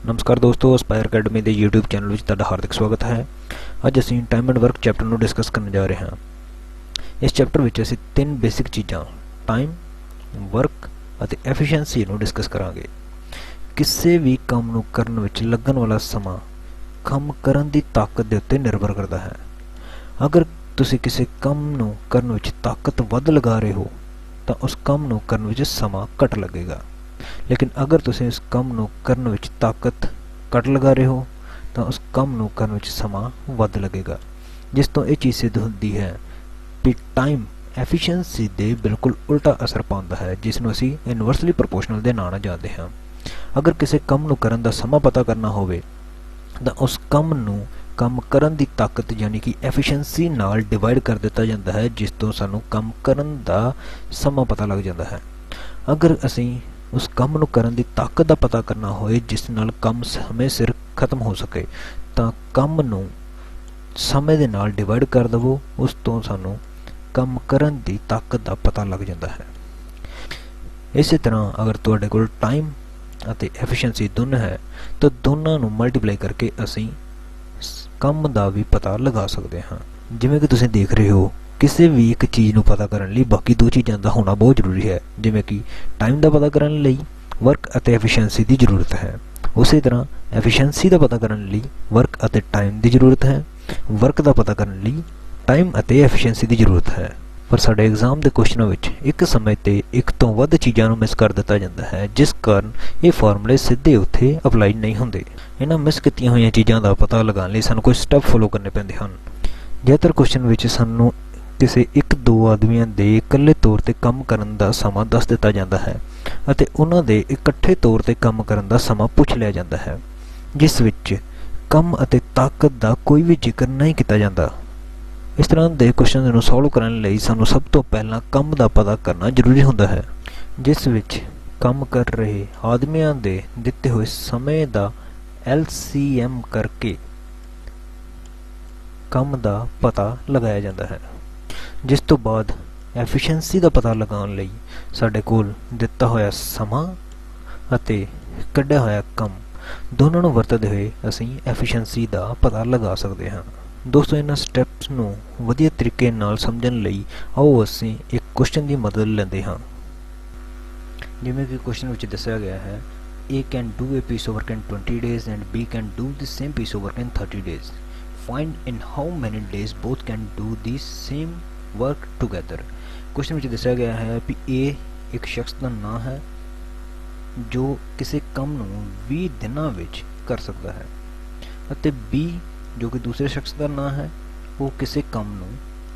नमस्कार दोस्तों, Aspire academy के यूट्यूब चैनल में तुहाडा हार्दिक स्वागत है। अज असीं टाइम एंड वर्क चैप्टर में डिस्कस करने जा रहे हैं। इस चैप्टर में असीं तीन बेसिक चीज़ां टाइम, वर्क और एफिशिएंसी नूं डिस्कस करांगे। किसी भी काम नूं करन विच लगन वाला समा काम करन दी ताकत दे उत्ते निर्भर करता है। अगर तुसीं किसी काम नूं करन विच ताकत वध लगा रहे हो तो उस काम नूं करन विच समा घट लगेगा, लेकिन अगर तुसीं इस काम नूं करन विच ताकत घट लगा रहे हो तो उस काम नूं करन विच समा वध लगेगा। जिस तो ये चीज़ सिद्ध होती है कि टाइम एफिशिएंसी दे बिल्कुल उल्टा असर पाउंदा है, जिसनूं असीं इनवर्सली प्रोपोर्शनल दे नाल जाणदे हां। अगर किसी काम नूं करन दा समा पता करना होवे तो उस काम नूं काम करन दी ताकत यानी कि एफिशिएंसी नाल डिवाइड कर दिता जाता है, जिस तो सानूं काम करन दा समा पता लग जाता है। अगर असीं उस काम नूं करन दी ताकत दा पता करना होए जिस नाल काम समय सिर खत्म हो सके तो काम नूं समय दे नाल डिवाइड कर दवो, उस तो सानूं काम करन दी ताकत दा पता लग जाता है। इसी तरह अगर तुहाडे कोल टाइम ਅਤੇ एफिशिएंसी दोनों है तो दोनों नूं मल्टीप्लाई करके असीं काम दा भी पता लगा सकते हाँ। जिवें कि तुसीं देख रहे हो किसी भी एक चीज़ नूं पता करन लई बाकी दो चीज़ां दा होना बहुत जरूरी है। जिवें कि टाइम दा पता करन लई वर्क ਅਤੇ एफिशिएंसी की जरूरत है, उसी तरह एफिशिएंसी का पता करन लई वर्क ਅਤੇ टाइम की जरूरत है, वर्क का पता करन लई टाइम ਅਤੇ एफिशिएंसी की जरूरत है। पर साडे एग्जाम के क्वेश्चनों में एक समय ते एक तो वध चीज़ों को मिस कर दिता जाता है, जिस कारण ये फार्मूले सीधे उत्थे अप्लाई नहीं होंदे। इन्हां मिस कीतियां होईयां चीज़ों का पता लगाने लई सानूं कोई स्टैप फॉलो करने पैंदे हन। ज़्यादातर क्वेश्चन में सानूं किसी एक दो आदमियों के इकल्ले तौर पर काम करन दा समा दस दिता जाता है ਅਤੇ उन्हां दे इकट्ठे तौर पर काम करन दा समा पुछ लिया जाता है, जिस विच काम ਅਤੇ ताकत का कोई भी जिक्र नहीं किया जाता। इस तरह के क्वेश्चन नूं सॉल्व करने लई सानूं सब तो पहला काम का पता करना जरूरी होता है, जिस विच काम कर रहे आदमियों के दिते हुए समय का LCM करके काम का पता लगाया जाता है। जिस तो बाद एफिशिएंसी का पता लगाने लई साडे कोल दिता होया समा ਅਤੇ कढ़िया होया काम दोनों नूं वरतदे हुए असीं एफिशिएंसी का पता लगा सकते हैं। दोस्तों इन्हां स्टैप्स नूं वधिया तरीके नाल समझण लई आओ असीं एक क्वेश्चन की मदद लैंदे हां। जिवें कि क्वेश्चन विच दस्सिया गया है A can do a piece of work in 20 days and B can do the same piece of work in 30 days. Find in how many days both can do the same work together. Question विच दस्सिया गया है कि A एक शख्स का नाम है जो किसी काम नूं 20 दिनां विच कर सकता है ਅਤੇ B जो कि दूसरे शख्स का नाम है वो किसी काम नूं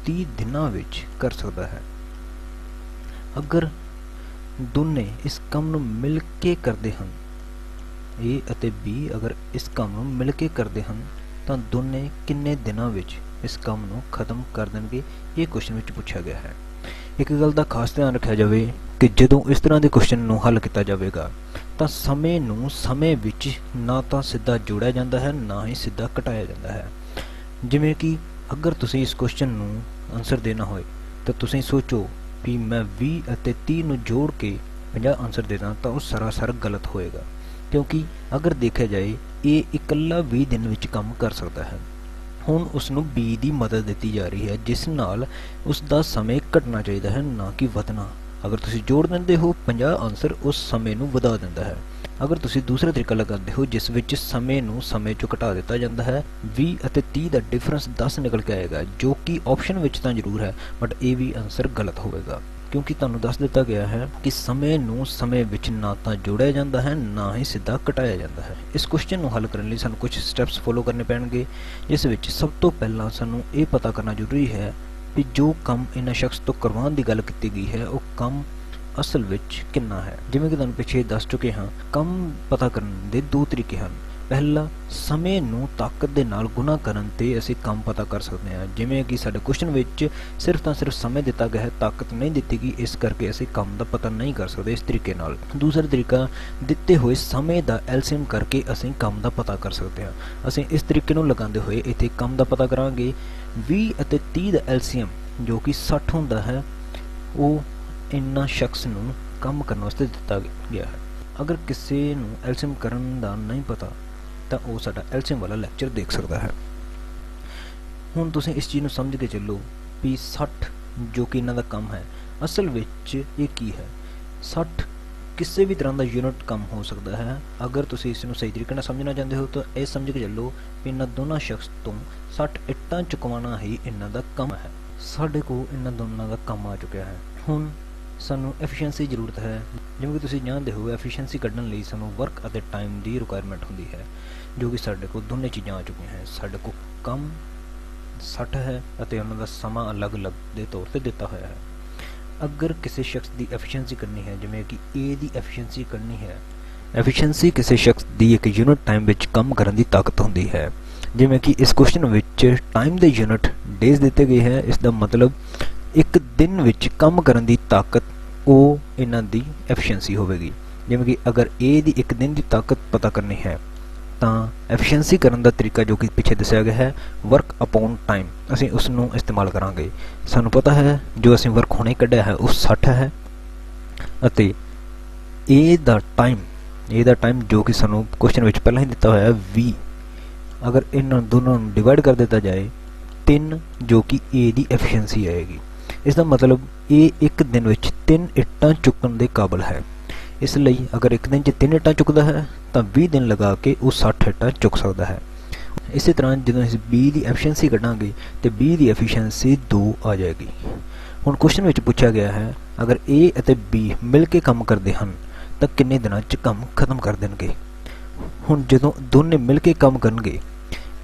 30 दिनां विच कर सकता है। अगर दोने इस काम नूं मिल के करते हैं A ਅਤੇ B अगर इस काम नूं मिल के करते हैं तो दोने किन्ने दिनां विच इस काम नूं खत्म कर देंगे, ये क्वेश्चन विच पूछा गया है। एक गल का खास ध्यान रखा जाए कि जदों इस तरह के क्वेश्चन नूं हल किया जाएगा तो समय नूं समय विच ना तो सीधा जोड़िया जाता है ना ही सीधा घटाया जाता है। जिवें कि अगर तुसीं इस क्वेश्चन नूं आंसर देना होए तो तुसीं सोचो कि मैं 20 ਅਤੇ 30 नूं जोड़ के 50 आंसर देना तो वो सरासर गलत होएगा, क्योंकि अगर देखा जाए ये इकल्ला 20 दिन विच काम कर सकता है। हुण उसनूं B की मदद दी जा रही है जिस नाल उसका समय घटना चाहिए है ना कि वधना। अगर तुसीं जोड़ देंदे हो 50 आंसर उस समय नूं वधा दिंदा है। अगर तुसीं दूसरा तरीका लगाते हो जिस विच समय नूं समय चों घटा दिता जाता है 20 ਅਤੇ 30 का डिफरेंस 10 निकल के आएगा, जो कि ऑप्शन विच तां जरूर है बट ये भी आंसर गलत होएगा, क्योंकि तुहानूं दस दिता गया है कि समय नूं समय विच ना तां जोड़िया जाता है ना ही सीधा घटाया जाता है। इस क्वेश्चन नूं हल करने लई सानूं कुछ स्टैप्स फॉलो करने पैणगे, जिस विच सब तो पहला सानूं ये पता करना जरूरी है कि जो काम इन्हां शख्स तो करवाउण दी गल कीती गई है वो काम असल विच कितना है। जिवें कि तुहानूं पिछे दस चुके हाँ काम पता करने दे दो तरीके हैं। पहला समय नूं ताकत दे नाल गुणा करन ते असीं काम पता कर सकते हैं। जिवें कि साडे क्वेश्चन विच सिर्फ तां सिर्फ समय दिता गया है, ताकत नहीं दिती गई, इस करके असीं काम दा पता नहीं कर सकते इस तरीके नाल। दूसरा तरीका दिते हुए समय दा LCM करके असीं काम दा पता कर सकते हैं। असीं इस तरीके नूं लगांदे होए इत्थे काम दा पता करांगे 20 ਅਤੇ 30 दा LCM जो कि 60 हुंदा है वो इन्हां शख्स नूं काम करने वास्ते दिता गया है। अगर किसी ਨੂੰ ਐਲਸੀਐਮ ਕਰਨ ਦਾ ਨਹੀਂ ਪਤਾ ਤਾਂ ਉਹ ਸਾਡਾ ਐਲਸੀਐਮ ਵਾਲਾ ਲੈਕਚਰ ਦੇਖ ਸਕਦਾ ਹੈ। ਹੁਣ ਤੁਸੀਂ ਇਸ ਚੀਜ਼ ਨੂੰ ਸਮਝ ਕੇ ਚੱਲੋ ਵੀ 60 ਜੋ ਕਿ ਇਹਨਾਂ ਦਾ ਕੰਮ ਹੈ ਅਸਲ ਵਿੱਚ ਇਹ ਕੀ ਹੈ। 60 ਕਿਸੇ ਵੀ ਤਰ੍ਹਾਂ ਦਾ ਯੂਨਿਟ ਕੰਮ ਹੋ ਸਕਦਾ ਹੈ। ਅਗਰ ਤੁਸੀਂ ਇਸ ਨੂੰ ਸਹੀ ਤਰੀਕੇ ਨਾਲ ਸਮਝਣਾ ਚਾਹੁੰਦੇ ਹੋ ਤਾਂ ਇਹ ਸਮਝ ਕੇ ਚੱਲੋ ਵੀ ਇਹਨਾਂ ਦੋਨਾਂ ਸ਼ਖਸ ਤੋਂ 60 ਇੱਟਾਂ ਚੁਕਵਾਉਣਾ ਹੀ ਇਹਨਾਂ ਦਾ ਕੰਮ ਹੈ। ਸਾਡੇ ਕੋਲ ਇਹਨਾਂ ਦੋਨਾਂ ਦਾ ਕੰਮ ਆ ਚੁੱਕਿਆ ਹੈ। ਹੁਣ ਸਾਨੂੰ ਐਫੀਸ਼ੀਐਂਸੀ ਜ਼ਰੂਰਤ ਹੈ। ਜਿਵੇਂ ਕਿ ਤੁਸੀਂ ਜਾਣਦੇ ਹੋ ਐਫੀਸ਼ੀਐਂਸੀ ਕੱਢਣ ਲਈ ਸਾਨੂੰ ਵਰਕ ਅਤੇ ਟਾਈਮ ਦੀ ਰਿਕੁਆਇਰਮੈਂਟ ਹੁੰਦੀ ਹੈ, ਜੋ ਕਿ ਸਾਡੇ ਕੋਲ ਦੋਨੇ ਚੀਜ਼ਾਂ ਆ ਚੁੱਕੀਆਂ ਹੈ। ਸਾਡੇ ਕੋਲ ਕੰਮ 60 ਹੈ ਅਤੇ ਉਹਨਾਂ ਦਾ ਸਮਾਂ ਅਲੱਗ-ਅਲੱਗ ਦੇ ਤੌਰ ਤੇ ਦਿੱਤਾ ਹੋਇਆ ਹੈ। ਅਗਰ ਕਿਸੇ ਸ਼ਖਸ ਦੀ ਐਫੀਸ਼ੀਐਂਸੀ ਕੱਢਣੀ ਹੈ, ਜਿਵੇਂ ਕਿ A ਦੀ ਐਫੀਸ਼ੀਐਂਸੀ ਕੱਢਣੀ ਹੈ। ਐਫੀਸ਼ੀਐਂਸੀ ਕਿਸੇ ਸ਼ਖਸ ਦੀ ਇੱਕ ਯੂਨਿਟ ਟਾਈਮ ਵਿੱਚ ਕੰਮ ਕਰਨ ਦੀ ਤਾਕਤ ਹੁੰਦੀ ਹੈ। ਜਿਵੇਂ ਕਿ ਇਸ ਕੁਐਸਚਨ ਵਿੱਚ ਟਾਈਮ ਦੇ ਯੂਨਿਟ ਡੇਜ਼ ਦਿੱਤੇ ਗਏ ਹੈ। ਇਸ ਦਾ ਮਤਲਬ ਇੱਕ ਦਿਨ ਵਿੱਚ ਕੰਮ ਕਰਨ ਦੀ ਤਾਕਤ ਉਹ ਇਹਨਾਂ ਦੀ ਐਫੀਸ਼ੀਐਂਸੀ ਹੋਵੇਗੀ। ਜਿਵੇਂ ਕਿ ਅਗਰ A ਦੀ ਇੱਕ ਦਿਨ ਦੀ ਤਾਕਤ ਪਤਾ ਕਰਨੀ ਹੈ ਤਾਂ ਐਫੀਸ਼ੀਐਂਸੀ ਕਰਨ ਦਾ ਤਰੀਕਾ ਜੋ ਕਿ ਪਿੱਛੇ ਦੱਸਿਆ ਗਿਆ ਹੈ ਵਰਕ ਅਪੋਨ ਟਾਈਮ, ਅਸੀਂ ਉਸ ਨੂੰ ਇਸਤੇਮਾਲ ਕਰਾਂਗੇ। ਸਾਨੂੰ ਪਤਾ ਹੈ ਜੋ ਅਸੀਂ ਵਰਕ ਹੁਣੇ ਕੱਢਿਆ ਹੈ ਉਹ 60 ਹੈ ਅਤੇ A ਦਾ ਟਾਈਮ ਜੋ ਕਿ ਸਾਨੂੰ ਕੁਐਸਚਨ ਵਿੱਚ ਪਹਿਲਾਂ ਹੀ ਦਿੱਤਾ ਹੋਇਆ ਹੈ 20। ਅਗਰ ਇਹਨਾਂ ਦੋਨਾਂ ਨੂੰ ਡਿਵਾਈਡ ਕਰ ਦਿੱਤਾ ਜਾਏ 3 ਜੋ ਕਿ A ਦੀ ਐਫੀਸ਼ੀਐਂਸੀ ਆਏਗੀ। ਇਸ ਦਾ ਮਤਲਬ ਇਹ ਇੱਕ ਦਿਨ ਵਿੱਚ 3 ਇੱਟਾਂ ਚੁੱਕਣ ਦੇ ਕਾਬਲ ਹੈ। ਇਸ ਲਈ ਅਗਰ ਇੱਕ ਦਿਨ 'ਚ 3 ਇੱਟਾਂ ਚੁੱਕਦਾ ਹੈ ਤਾਂ 20 ਦਿਨ ਲਗਾ ਕੇ ਉਹ 60 ਇੱਟਾਂ ਚੁੱਕ ਸਕਦਾ ਹੈ। ਇਸੇ ਤਰ੍ਹਾਂ ਜਦੋਂ ਅਸੀਂ B ਦੀ ਐਫੀਸ਼ੀਐਂਸੀ ਕੱਢਾਂਗੇ ਤੇ B ਦੀ ਐਫੀਸ਼ੀਐਂਸੀ 2 ਆ ਜਾਏਗੀ। ਹੁਣ ਕੁਐਸਚਨ ਵਿੱਚ ਪੁੱਛਿਆ ਗਿਆ ਹੈ ਅਗਰ A ਅਤੇ B ਮਿਲ ਕੇ ਕੰਮ ਕਰਦੇ ਹਨ ਤਾਂ ਕਿੰਨੇ ਦਿਨਾਂ 'ਚ ਕੰਮ ਖਤਮ ਕਰ ਦੇਣਗੇ। ਹੁਣ ਜਦੋਂ ਦੋਨੇ ਮਿਲ ਕੇ ਕੰਮ ਕਰਨਗੇ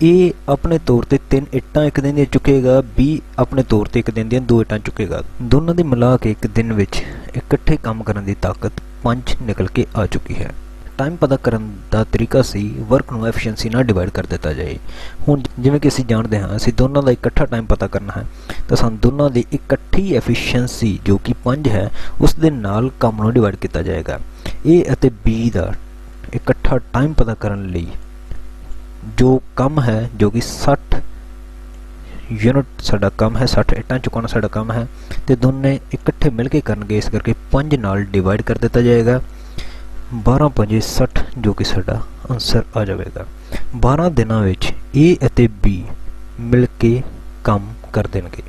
A ਆਪਣੇ ਤੌਰ ਤੇ 3 ਇੱਟਾਂ ਇੱਕ ਦਿਨ ਦੀਆਂ ਚੁੱਕੇਗਾ, B ਆਪਣੇ ਤੌਰ ਤੇ ਇੱਕ ਦਿਨ ਦੀਆਂ 2 ਇੱਟਾਂ ਚੁੱਕੇਗਾ। ਦੋਨਾਂ ਦੀ ਮਿਲਾ ਕੇ ਇੱਕ ਦਿਨ ਵਿੱਚ ਇਕੱਠੇ ਕੰਮ ਕਰਨ ਦੀ ਤਾਕਤ 5 ਨਿਕਲ ਕੇ ਆ ਚੁੱਕੀ ਹੈ। ਟਾਈਮ ਪਤਾ ਕਰਨ ਦਾ ਤਰੀਕਾ ਸੀ ਵਰਕ ਨੂੰ ਐਫੀਸ਼ੀਐਂਸੀ ਨਾਲ ਡਿਵਾਈਡ ਕਰ ਦਿੱਤਾ ਜਾਏ। ਹੁਣ ਜਿਵੇਂ ਕਿ ਅਸੀਂ ਜਾਣਦੇ ਹਾਂ ਅਸੀਂ ਦੋਨਾਂ ਦਾ ਇਕੱਠਾ ਟਾਈਮ ਪਤਾ ਕਰਨਾ ਹੈ ਤਾਂ ਸਾਨੂੰ ਦੋਨਾਂ ਦੀ ਇਕੱਠੀ ਐਫੀਸ਼ੀਐਂਸੀ ਜੋ ਕਿ 5 ਹੈ ਉਸ ਦੇ ਨਾਲ ਕੰਮ ਨੂੰ ਡਿਵਾਈਡ ਕੀਤਾ ਜਾਏਗਾ। A ਅਤੇ B ਦਾ ਇਕੱਠਾ ਟਾਈਮ ਪਤਾ ਕਰਨ ਲਈ ਜੋ ਕੰਮ ਹੈ ਜੋ ਕਿ 60 ਯੂਨਿਟ ਸਾਡਾ ਕੰਮ ਹੈ, 60 ਇੱਟਾਂ ਚੁਕਾਉਣਾ ਸਾਡਾ ਕੰਮ ਹੈ ਤੇ ਦੋਨੇ ਇਕੱਠੇ ਮਿਲ ਕੇ ਕਰਨਗੇ। ਇਸ ਕਰਕੇ 5 ਨਾਲ ਡਿਵਾਈਡ ਕਰ ਦਿੱਤਾ ਜਾਏਗਾ। 12 ਪੰਜੇ 60 ਜੋ ਕਿ ਸਾਡਾ ਆਨਸਰ ਆ ਜਾਵੇਗਾ। 12 ਦਿਨਾਂ ਵਿੱਚ A ਅਤੇ B ਮਿਲ ਕੇ ਕੰਮ ਕਰ ਦੇਣਗੇ।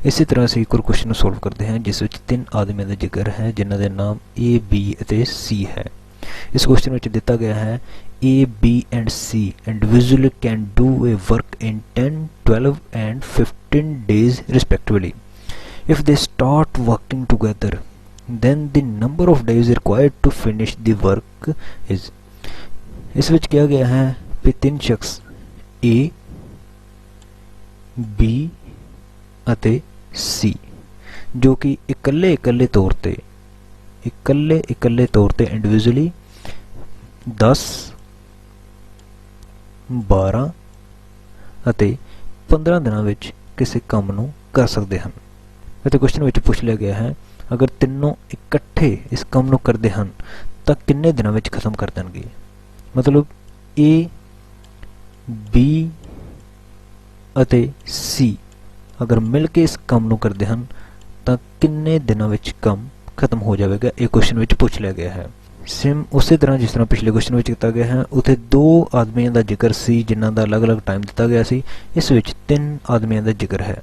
ਇਸੇ ਤਰ੍ਹਾਂ ਅਸੀਂ ਇੱਕ ਹੋਰ ਕੁਐਸਚਨ ਨੂੰ ਸੋਲਵ ਕਰਦੇ ਹਾਂ ਜਿਸ ਵਿੱਚ 3 ਆਦਮੀਆਂ ਦਾ ਜ਼ਿਕਰ ਹੈ ਜਿਨ੍ਹਾਂ ਦੇ ਨਾਮ A, B ਅਤੇ C ਹੈ। ਇਸ ਕੁਐਸਚਨ ਵਿੱਚ ਦਿੱਤਾ ਗਿਆ ਹੈ A, B and C individually can do a work in 10, 12 and 15 days respectively. If they start working together, then the number of days required to finish the work is। ਇਸ ਵਿੱਚ ਕਿਹਾ ਗਿਆ ਹੈ ਕਿ 3 ਸ਼ਖਸ A, B ਅਤੇ C ਜੋ ਕਿ ਇਕੱਲੇ ਤੌਰ ਤੇ ਇੰਡੀਵਿਜੂਅਲੀ 10, 12 ਅਤੇ 15 ਦਿਨਾਂ ਵਿੱਚ ਕਿਸੇ ਕੰਮ ਨੂੰ ਕਰ ਸਕਦੇ ਹਨ। ਅਤੇ ਕੁਐਸਚਨ ਵਿੱਚ ਪੁੱਛ ਲਿਆ ਗਿਆ ਹੈ ਅਗਰ ਤਿੰਨੋਂ ਇਕੱਠੇ ਇਸ ਕੰਮ ਨੂੰ ਕਰਦੇ ਹਨ ਤਾਂ ਕਿੰਨੇ ਦਿਨਾਂ ਵਿੱਚ ਖਤਮ ਕਰ ਦੇਣਗੇ। ਮਤਲਬ A, B ਅਤੇ C ਅਗਰ ਮਿਲ ਕੇ ਇਸ ਕੰਮ ਨੂੰ ਕਰਦੇ ਹਨ ਤਾਂ ਕਿੰਨੇ ਦਿਨਾਂ ਵਿੱਚ ਕੰਮ ਖਤਮ ਹੋ ਜਾਵੇਗਾ, ਇਹ ਕੁਐਸਚਨ ਵਿੱਚ ਪੁੱਛ ਲਿਆ ਗਿਆ ਹੈ। ਸੇਮ ਉਸੇ ਤਰ੍ਹਾਂ ਜਿਸ ਤਰ੍ਹਾਂ ਪਿਛਲੇ ਕੁਐਸਚਨ ਵਿੱਚ ਕੀਤਾ ਗਿਆ ਹੈ ਉੱਥੇ 2 ਆਦਮੀਆਂ ਦਾ ਜ਼ਿਕਰ ਸੀ ਜਿਨ੍ਹਾਂ ਦਾ ਅਲੱਗ-ਅਲੱਗ ਟਾਈਮ ਦਿੱਤਾ ਗਿਆ ਸੀ। ਇਸ ਵਿੱਚ 3 ਆਦਮੀਆਂ ਦਾ ਜ਼ਿਕਰ ਹੈ,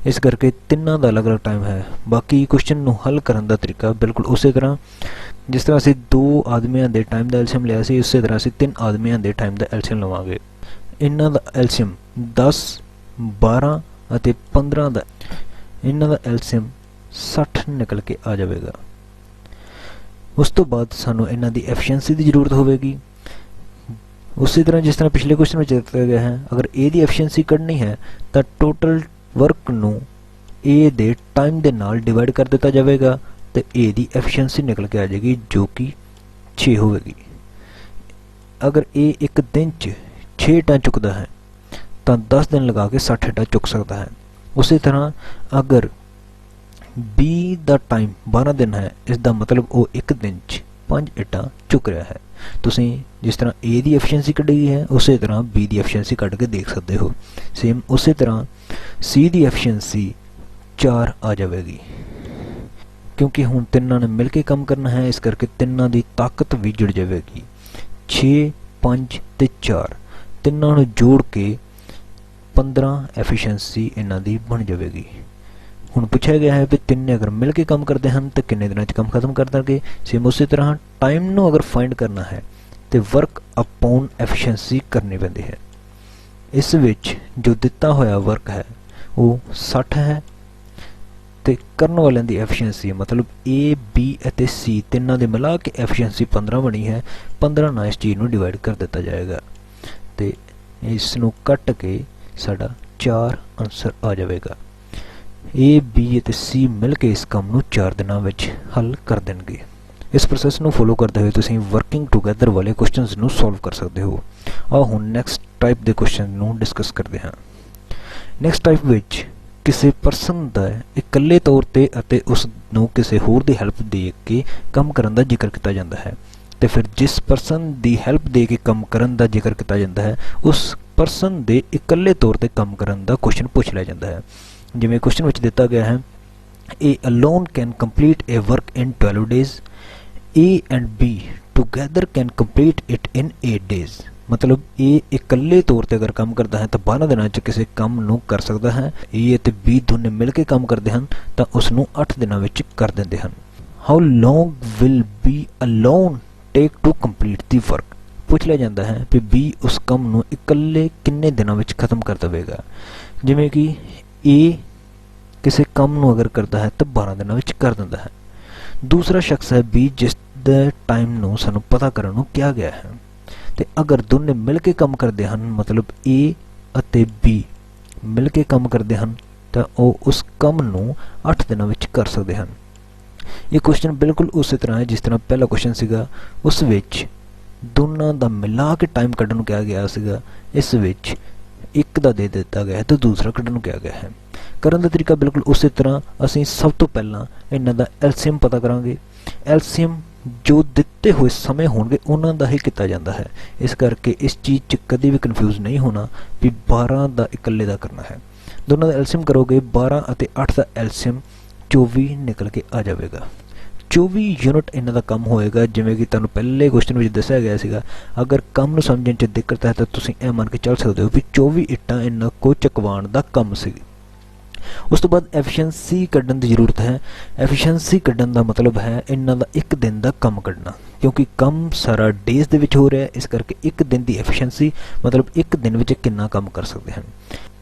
ਇਸ ਕਰਕੇ ਤਿੰਨਾਂ ਦਾ ਅਲੱਗ-ਅਲੱਗ ਟਾਈਮ ਹੈ। ਬਾਕੀ ਕੁਐਸਚਨ ਨੂੰ ਹੱਲ ਕਰਨ ਦਾ ਤਰੀਕਾ ਬਿਲਕੁਲ ਉਸੇ ਤਰ੍ਹਾਂ ਜਿਸ ਤਰ੍ਹਾਂ ਅਸੀਂ 2 ਆਦਮੀਆਂ ਦੇ ਟਾਈਮ ਦਾ ਐਲਸੀਐਮ ਲਿਆ ਸੀ ਉਸੇ ਤਰ੍ਹਾਂ ਅਸੀਂ 3 ਆਦਮੀਆਂ ਦੇ ਟਾਈਮ ਦਾ ਐਲਸੀਐਮ ਲਵਾਂਗੇ। ਇਹਨਾਂ ਦਾ ਐਲਸੀਐਮ 10, 12 ਅਤੇ 15 ਦਾ ਇਹਨਾਂ ਦਾ ਐਲਸੀਐਮ 60 ਨਿਕਲ ਕੇ ਆ ਜਾਵੇਗਾ। ਉਸ ਤੋਂ ਬਾਅਦ ਸਾਨੂੰ ਇਹਨਾਂ ਦੀ ਐਫੀਸ਼ੀਐਂਸੀ ਦੀ ਜ਼ਰੂਰਤ ਹੋਵੇਗੀ। ਉਸੇ ਤਰ੍ਹਾਂ ਜਿਸ ਤਰ੍ਹਾਂ ਪਿਛਲੇ ਕੁਐਸਚਨ ਵਿੱਚ ਦਿੱਤਾ ਗਿਆ ਹੈ ਅਗਰ A ਦੀ ਐਫੀਸ਼ੀਐਂਸੀ ਕੱਢਣੀ ਹੈ ਤਾਂ ਟੋਟਲ ਵਰਕ ਨੂੰ A ਦੇ ਟਾਈਮ ਦੇ ਨਾਲ ਡਿਵਾਈਡ ਕਰ ਦਿੱਤਾ ਜਾਵੇਗਾ ਤੇ A ਦੀ ਐਫੀਸ਼ੀਐਂਸੀ ਨਿਕਲ ਕੇ ਆ ਜਾਏਗੀ ਜੋ ਕਿ 6 ਹੋਵੇਗੀ। ਅਗਰ A ਇੱਕ ਦਿਨ 'ਚ 6 ਇੱਟਾਂ ਚੁੱਕਦਾ ਹੈ ਤਾਂ 10 ਦਿਨ ਲਗਾ ਕੇ 60 ਇੱਟਾਂ ਚੁੱਕ ਸਕਦਾ ਹੈ। ਉਸੇ ਤਰ੍ਹਾਂ ਅਗਰ B ਦਾ ਟਾਈਮ 12 ਦਿਨ ਹੈ ਇਸ ਦਾ ਮਤਲਬ ਉਹ ਇੱਕ ਦਿਨ 'ਚ 5 ਇੱਟਾਂ ਚੁੱਕ ਰਿਹਾ ਹੈ। ਤੁਸੀਂ ਜਿਸ ਤਰ੍ਹਾਂ A ਦੀ ਐਫੀਸ਼ੀਐਂਸੀ ਕੱਢੀ ਗਈ ਹੈ ਉਸੇ ਤਰ੍ਹਾਂ B ਦੀ ਐਫੀਸ਼ੀਐਂਸੀ ਕੱਢ ਕੇ ਦੇਖ ਸਕਦੇ ਹੋ। ਸੇਮ ਉਸੇ ਤਰ੍ਹਾਂ C ਦੀ ਐਫੀਸ਼ੀਐਂਸੀ 4 ਆ ਜਾਵੇਗੀ क्योंकि हुण तिन्नां ने मिल के काम करना है, इस करके तिन्नां दी ताकत भी जुड़ जाएगी। 6, 5 ते 4 तिन्नां नूं जोड़ के 15 एफिशिएंसी इन्हां दी बन जाएगी। हुण पुछया गया है भी तिन्ने अगर मिल के काम करते हैं तो किन्ने दिनां च काम खत्म कर देंगे। सेम उसी तरह टाइम नूं अगर फाइंड करना है तो वर्क अपॉन एफिशिएंसी करनी पैंदी है। इस विच जो दिता होया वर्क है वो 60 है ते करन वालियां दी एफिशिएंसी मतलब ए बी अते सी तिन्नां दे मिला के एफिशिएंसी 15 बनी है। 15 नाल इस चीज़ नूं डिवाइड कर दिता जाएगा ते इस नूं कट के साडा 4 आंसर आ जाएगा। ए बी अते सी मिल के इस काम नूं 4 दिनां विच हल कर देणगे। इस प्रोसैस नूं फॉलो करते हुए तुसीं वर्किंग टुगैदर वाले क्वेश्चनस नूं सॉल्व कर सकते हो। आओ हुण नैक्सट टाइप दे क्वेश्चन नूं डिस्कस करते हां। नैक्सट टाइप विच किसी परसन दा इकल्ले तौर ते अते उस नूं किसी होर दी हैल्प दे के काम करन दा जिक्र किया जाता है ते फिर जिस परसन दी हैल्प दे के काम करन दा जिक्र किया जाता है उस परसन दे इकल्ले तौर ते काम करन दा क्वेश्चन पूछ लिया जाता है। जिवें क्वेश्चन विच दिता गया है A alone can complete A work in 12 days, A and B together can complete it in 8 days। मतलब ए इकल्ले तौर ते अगर काम करता है तो 12 दिनां च किसी काम नूं कर सकता है। ए ते बी दोने मिल के काम करते हैं तो उसनूं 8 दिनां विच कर दिंदे हैं। How long will be alone take to complete the work. पूछ लिया जाता है कि बी उस काम नूं इकल्ले किन्ने दिनां विच खत्म कर देवेगा। जिवें कि ए किसी काम नूं अगर करता है तो 12 दिनां विच कर दिंदा है। दूसरा शख्स है बी जिस दे टाइम नूं सानूं पता करन नूं किया गया है ते अगर दोने मिल के काम करते हैं मतलब ए अते बी मिल के काम करते हैं तो वो उस काम नूं 8 दिनां विच कर सकते हैं। ये क्वेश्चन बिल्कुल उस तरह है जिस तरह पहला क्वेश्चन सीगा उस विच दोनों दा मिला के टाइम कड्ढण नूं किया गया सीगा। इस विच एक दा दे दिता गया है तो दूसरा कड्ढण नूं किया गया है। करन दा तरीका बिल्कुल उस तरह असीं सब तो पहला इन्हां दा एलसीएम पता करांगे। एलसीएम जो दिते हुए समय होंगे उन्हां दा ही किया जाता है। इस करके इस चीज़ च कभी भी कन्फ्यूज नहीं होना भी 12 दा इकल्ले दा करना है। दोनों दा एलसीएम करोगे 12 अते 8 दा एलसीएम 24 निकल के आ जाएगा। 24 यूनिट इन्हां दा काम होएगा। जिवें कि तुहानूं पहले क्वेश्चन में दस्सिया गया सीगा अगर काम नूं समझण च दिक्कत है तो तुसीं इह मान के चल सकते हो भी 24 इट्टां इन्हां को चकवाण दा काम सी। उस तो बाद एफिशिएंसी कड्ढण दी जरूरत है। एफिशिएंसी कड्ढण दा मतलब है इन्हां दा एक दिन दा काम कड्ढना क्योंकि काम सारा डेज दे विच हो रहा है। इस करके एक दिन दी एफिशिएंसी मतलब एक दिन विच कितना काम कर सकते हैं।